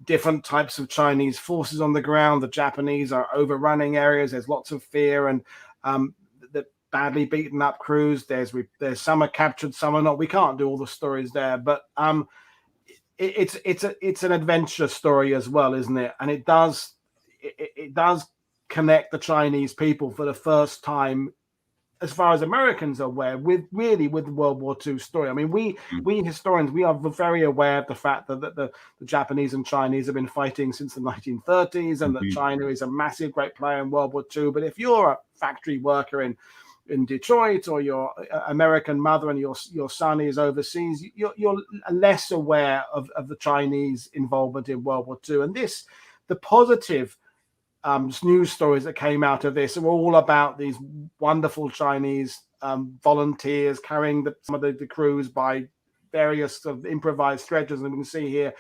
different types of Chinese forces on the ground. The Japanese are overrunning areas. There's lots of fear, and the badly beaten up crews. There's some are captured, some are not. We can't do all the stories there, but it's an adventure story as well, isn't it? And it does connect the Chinese people for the first time, as far as Americans are aware, with the World War II story. I mean, we historians, we are very aware of the fact that the Japanese and Chinese have been fighting since the 1930s, and that China is a massive, great player in World War II. But if you're a factory worker in Detroit, or your American mother and your son is overseas, you're less aware of the Chinese involvement in World War II. And the positive news stories that came out of this are all about these wonderful Chinese volunteers carrying some of the crews by various sort of improvised stretchers. And we can see here,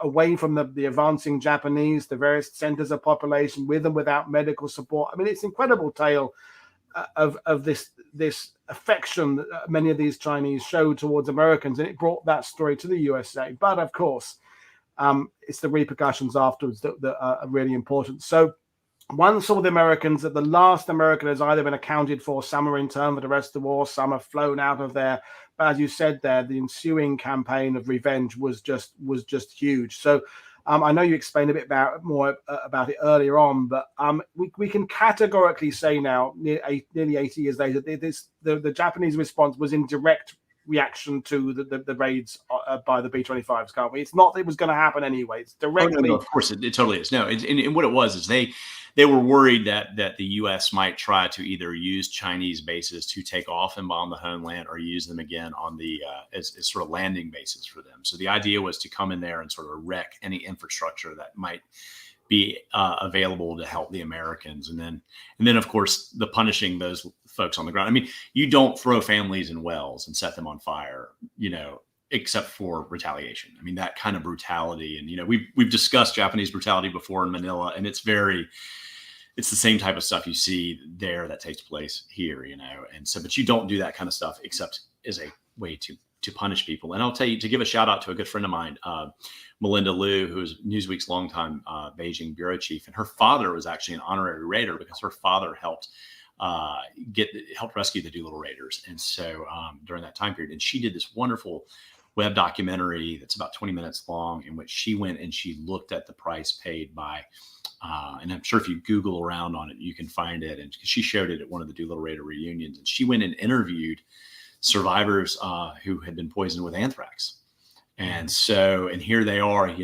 away from the advancing Japanese, the various centers of population, with and without medical support. I mean, it's an incredible tale of this affection that many of these Chinese showed towards Americans, and it brought that story to the USA. But of course, it's the repercussions afterwards that are really important. So one saw the Americans, that the last American has either been accounted for, some are interned for the rest of the war, some have flown out of there. But as you said there, the ensuing campaign of revenge was just huge. So I know you explained a bit more about it earlier on, but we can categorically say now, nearly 80 years later, the Japanese response was in direct reaction to the raids by the B-25s, can't we? It's not that it was going to happen anyway. It's directly. No, of course, it totally is. No, and what it was is they were worried that the U.S. might try to either use Chinese bases to take off and bomb the homeland, or use them again on the as sort of landing bases for them. So the idea was to come in there and sort of wreck any infrastructure that might be available to help the Americans. And then of course the punishing those folks on the ground. I mean, you don't throw families in wells and set them on fire, except for retaliation. I mean, that kind of brutality. And, we've discussed Japanese brutality before in Manila, and it's the same type of stuff you see there that takes place here, and so, but you don't do that kind of stuff except as a way to punish people. And I'll tell you, to give a shout out to a good friend of mine, Melinda Liu, who is Newsweek's longtime Beijing bureau chief, and her father was actually an honorary raider because her father helped rescue the Doolittle Raiders. And so during that time period, and she did this wonderful web documentary that's about 20 minutes long, in which she went and she looked at the price paid by, and I'm sure if you Google around on it, you can find it. And she showed it at one of the Doolittle Raider reunions, and she went and interviewed survivors who had been poisoned with anthrax. And so, and here they are,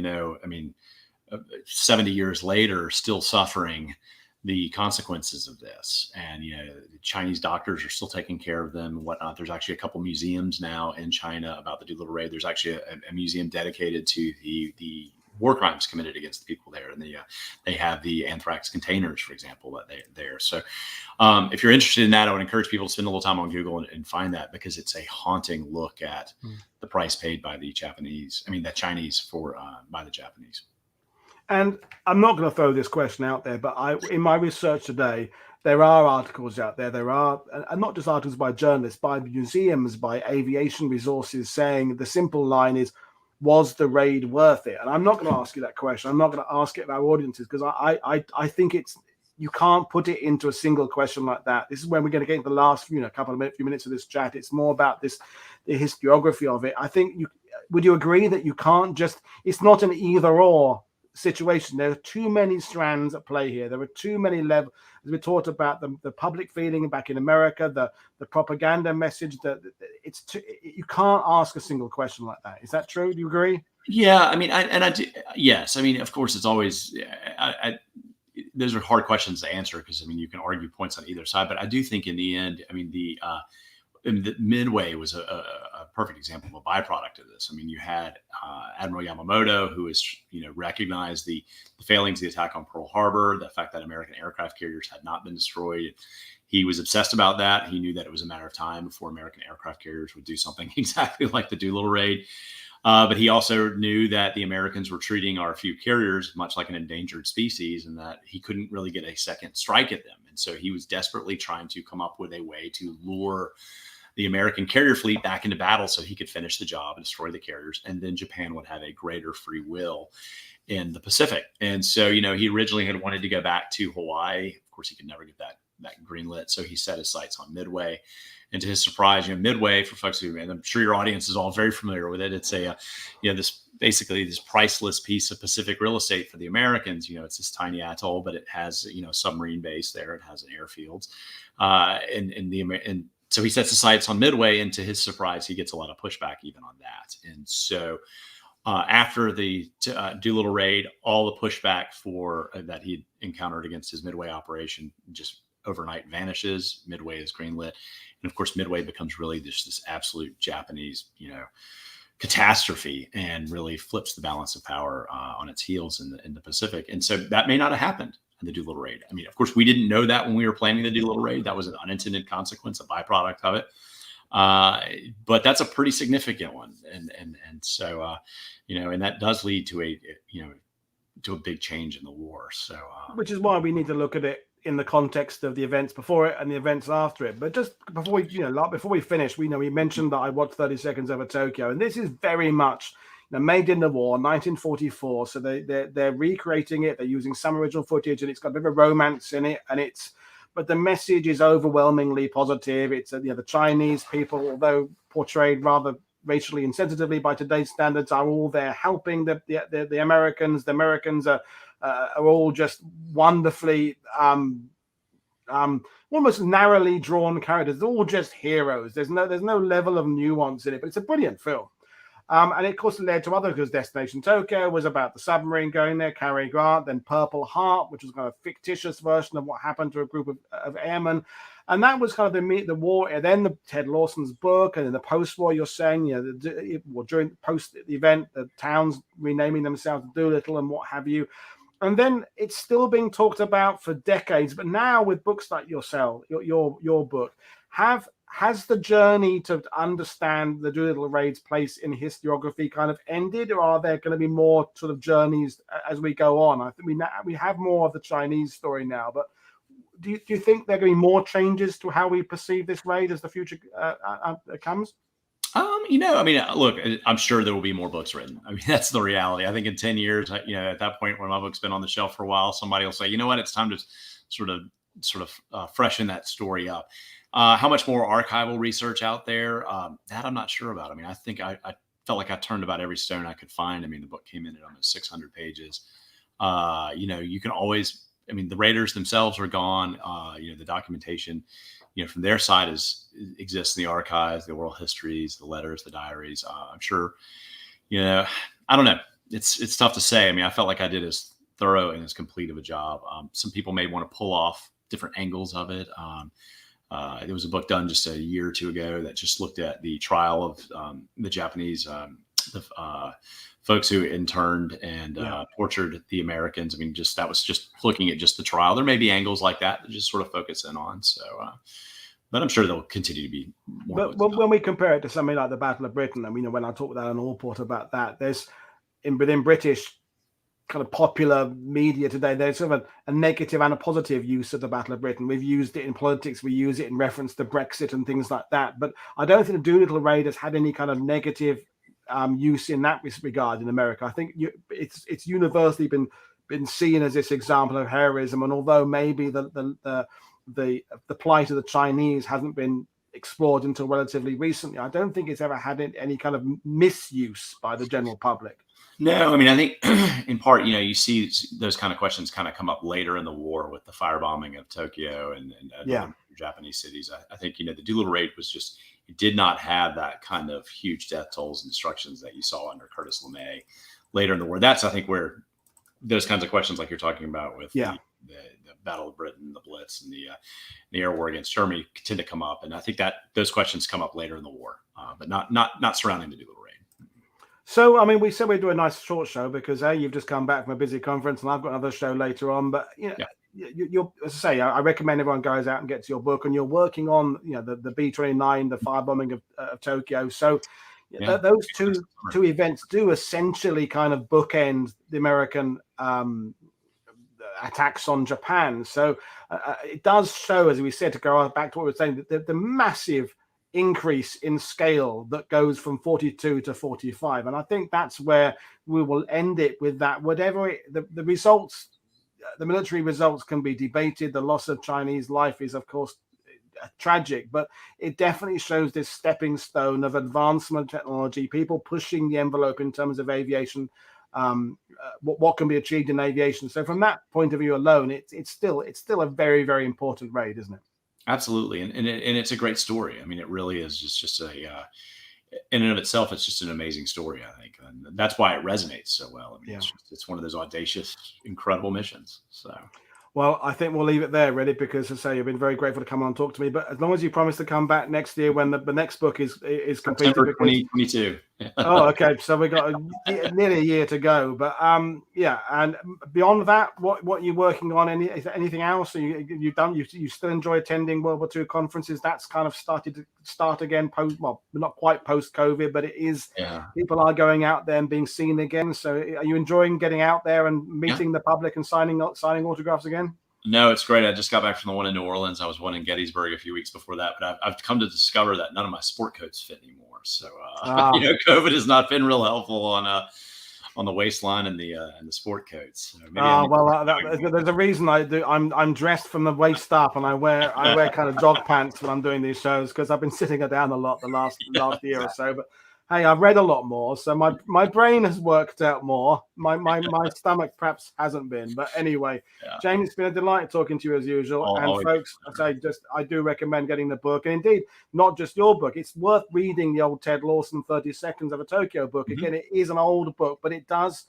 70 years later, still suffering the consequences of this. And, the Chinese doctors are still taking care of them and whatnot. There's actually a couple museums now in China about the Doolittle Raid. There's actually a museum dedicated to the war crimes committed against the people there. And they have the anthrax containers, for example, that there. So if you're interested in that, I would encourage people to spend a little time on Google and find that, because it's a haunting look at the price paid by the Chinese by the Japanese. And I'm not going to throw this question out there, but in my research today, there are articles out there. There are, and not just articles by journalists, by museums, by aviation resources, saying the simple line is, was the raid worth it? And I'm not going to ask you that question. I'm not going to ask it of our audiences, because I think you can't put it into a single question like that. This is when we're going to get into the last few minutes of this chat. It's more about the historiography of it. I think would you agree that you can't it's not an either or situation? There are too many strands at play here. There are too many levels. As we talked about the public feeling back in America, the propaganda message, that you can't ask a single question like that. Is that true? Do you agree? Yeah, I mean, I do. Yes, I mean, of course, it's always. Those are hard questions to answer, because you can argue points on either side. But I do think in the end, the Midway was a perfect example of a byproduct of this. You had Admiral Yamamoto, who recognized the failings of the attack on Pearl Harbor, the fact that American aircraft carriers had not been destroyed. He was obsessed about that. He knew that it was a matter of time before American aircraft carriers would do something exactly like the Doolittle Raid. But he also knew that the Americans were treating our few carriers much like an endangered species, and that he couldn't really get a second strike at them. And so he was desperately trying to come up with a way to lure the American carrier fleet back into battle so he could finish the job and destroy the carriers. And then Japan would have a greater free will in the Pacific. And so, he originally had wanted to go back to Hawaii. Of course, he could never get that greenlit. So he set his sights on Midway. And to his surprise, Midway, for folks who, and I'm sure your audience is all very familiar with it, it's this priceless piece of Pacific real estate for the Americans. It's this tiny atoll, but it has, a submarine base there. It has an airfields. And so he sets his sights on Midway, and to his surprise, he gets a lot of pushback even on that. And so after the Doolittle Raid, all the pushback that he encountered against his Midway operation just overnight vanishes. Midway is greenlit. And of course, Midway becomes really just this absolute Japanese, catastrophe, and really flips the balance of power on its heels in the Pacific. And so that may not have happened in the Doolittle Raid. Of course, we didn't know that when we were planning the Doolittle Raid. That was an unintended consequence, a byproduct of it. But that's a pretty significant one. And so, and that does lead to a big change in the war. So, which is why we need to look at it in the context of the events before it and the events after it. But just before we finish, we mentioned that I watched 30 Seconds Over Tokyo, and this is very much made in the war, 1944. So they're recreating it. They're using some original footage, and it's got a bit of a romance in it. But the message is overwhelmingly positive. It's the Chinese people, although portrayed rather racially insensitively by today's standards, are all there helping the Americans. The Americans are all just wonderfully almost narrowly drawn characters. They're all just heroes. There's no level of nuance in it, but it's a brilliant film. And it, of course, led to other, because Destination Tokyo was about the submarine going there, Cary Grant, then Purple Heart, which was kind of a fictitious version of what happened to a group of airmen. And that was kind of the war. And then Ted Lawson's book, and in the post-war, you're saying, during post the event, the towns renaming themselves Doolittle and what have you. And then it's still being talked about for decades. But now with books like your book, has the journey to understand the Doolittle raid's place in historiography kind of ended, or are there going to be more sort of journeys as we go on? I think we have more of the Chinese story now, but do you think there are going to be more changes to how we perceive this raid as the future comes? I mean, look, I'm sure there will be more books written. I mean, that's the reality. I think in 10 years, at that point when my book's been on the shelf for a while, somebody will say, you know what, it's time to sort of freshen that story up. How much more archival research out there? That I'm not sure about. I mean, I think I felt like I turned about every stone I could find. I mean, the book came in at almost 600 pages. You can always, I mean, the raiders themselves are gone. The documentation, from their side exists in the archives, the oral histories, the letters, the diaries. I'm sure, I don't know. It's tough to say. I mean, I felt like I did as thorough and as complete of a job. Some people may want to pull off different angles of it. There was a book done just a year or two ago that just looked at the trial of the Japanese folks who interned and tortured the Americans. I mean, that was just looking at just the trial. There may be angles like that to just sort of focus in on. So, but I'm sure there'll continue to be more. But when we compare it to something like the Battle of Britain, I mean, when I talked with Alan Allport about that, there's within British kind of popular media today, there's sort of a negative and a positive use of the Battle of Britain. We've used it in politics, we use it in reference to Brexit and things like that. But I don't think the Doolittle raid has had any kind of negative use in that regard in America. I think it's universally been seen as this example of heroism, and although maybe the plight of the Chinese hasn't been explored until relatively recently, I don't think it's ever had any kind of misuse by the general public. No, I mean, I think in part, you see those kind of questions kind of come up later in the war with the firebombing of Tokyo and Japanese cities. I think, the Doolittle raid was it did not have that kind of huge death tolls and destructions that you saw under Curtis LeMay later in the war. That's, I think, where those kinds of questions like you're talking about with the Battle of Britain, the Blitz, and the air war against Germany tend to come up. And I think that those questions come up later in the war, but not surrounding the Doolittle raid. So, I mean, we said we'd do a nice short show because you've just come back from a busy conference and I've got another show later on. But, you're, as I say, I recommend everyone goes out and gets your book, and you're working on, the B-29, the firebombing of Tokyo. So those two events do essentially kind of bookend the American attacks on Japan. So it does show, as we said, to go back to what we were saying, the massive increase in scale that goes from 42 to 45, and I think that's where we will end it with that. Whatever the results, the military results can be debated. The loss of Chinese life is, of course, tragic, but it definitely shows this stepping stone of advancement technology, people pushing the envelope in terms of aviation, what can be achieved in aviation. So from that point of view alone, it's still a very, very important raid, isn't it? Absolutely. And it's a great story. I mean, it really is just in and of itself, it's just an amazing story, I think. And that's why it resonates so well. I mean, it's one of those audacious, incredible missions. So, well, I think we'll leave it there, really, because, as I say, you've been very grateful to come on and talk to me. But as long as you promise to come back next year when the next book is completed. September 2022. Oh, okay. So we've got nearly a year to go. But and beyond that, what are you working on? Is there anything else? You still enjoy attending World War II conferences? That's kind of started to start again not quite post-COVID, but it is. People are going out there and being seen again. So are you enjoying getting out there and meeting the public and signing autographs again? No, it's great. I just got back from the one in New Orleans. I was one in Gettysburg a few weeks before that, but I've come to discover that none of my sport coats fit anymore. So, COVID has not been real helpful on the waistline and the sport coats. So there's a reason I do. I'm dressed from the waist up, and I wear kind of jog pants when I'm doing these shows because I've been sitting down a lot the last year or so. But hey, I've read a lot more, so my brain has worked out more. My stomach perhaps hasn't been, but anyway, James, it's been a delight talking to you as usual. And folks, I do recommend getting the book, and indeed, not just your book. It's worth reading the old Ted Lawson 30 Seconds of a Tokyo book. Again, it is an old book, but it does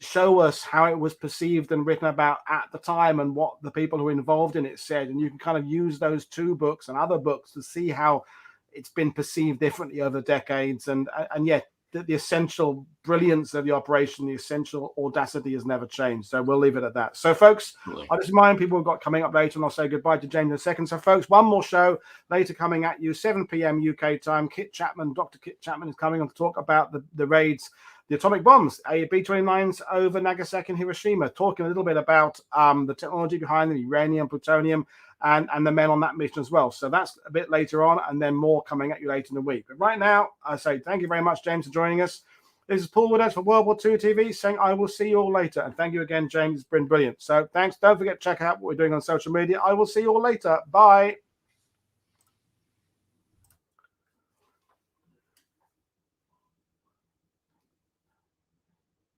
show us how it was perceived and written about at the time and what the people who were involved in it said. And you can kind of use those two books and other books to see how it's been perceived differently over decades, and yet the essential brilliance of the operation, the essential audacity has never changed. So we'll leave it at that. So, folks, I'll just remind people we've got coming up later, and I'll say goodbye to James in a second. So, folks, one more show later coming at you, 7 p.m. UK time. Dr. Kit Chapman is coming on to talk about the raids, the atomic bombs, B-29s over Nagasaki and Hiroshima, talking a little bit about the technology behind them, uranium, plutonium, and the men on that mission as well. So that's a bit later on, and then more coming at you later in the week. But right now, I say thank you very much, James, for joining us. This is Paul Woodhouse for World War II TV saying I will see you all later. And thank you again, James. It's been brilliant. So thanks. Don't forget to check out what we're doing on social media. I will see you all later. Bye.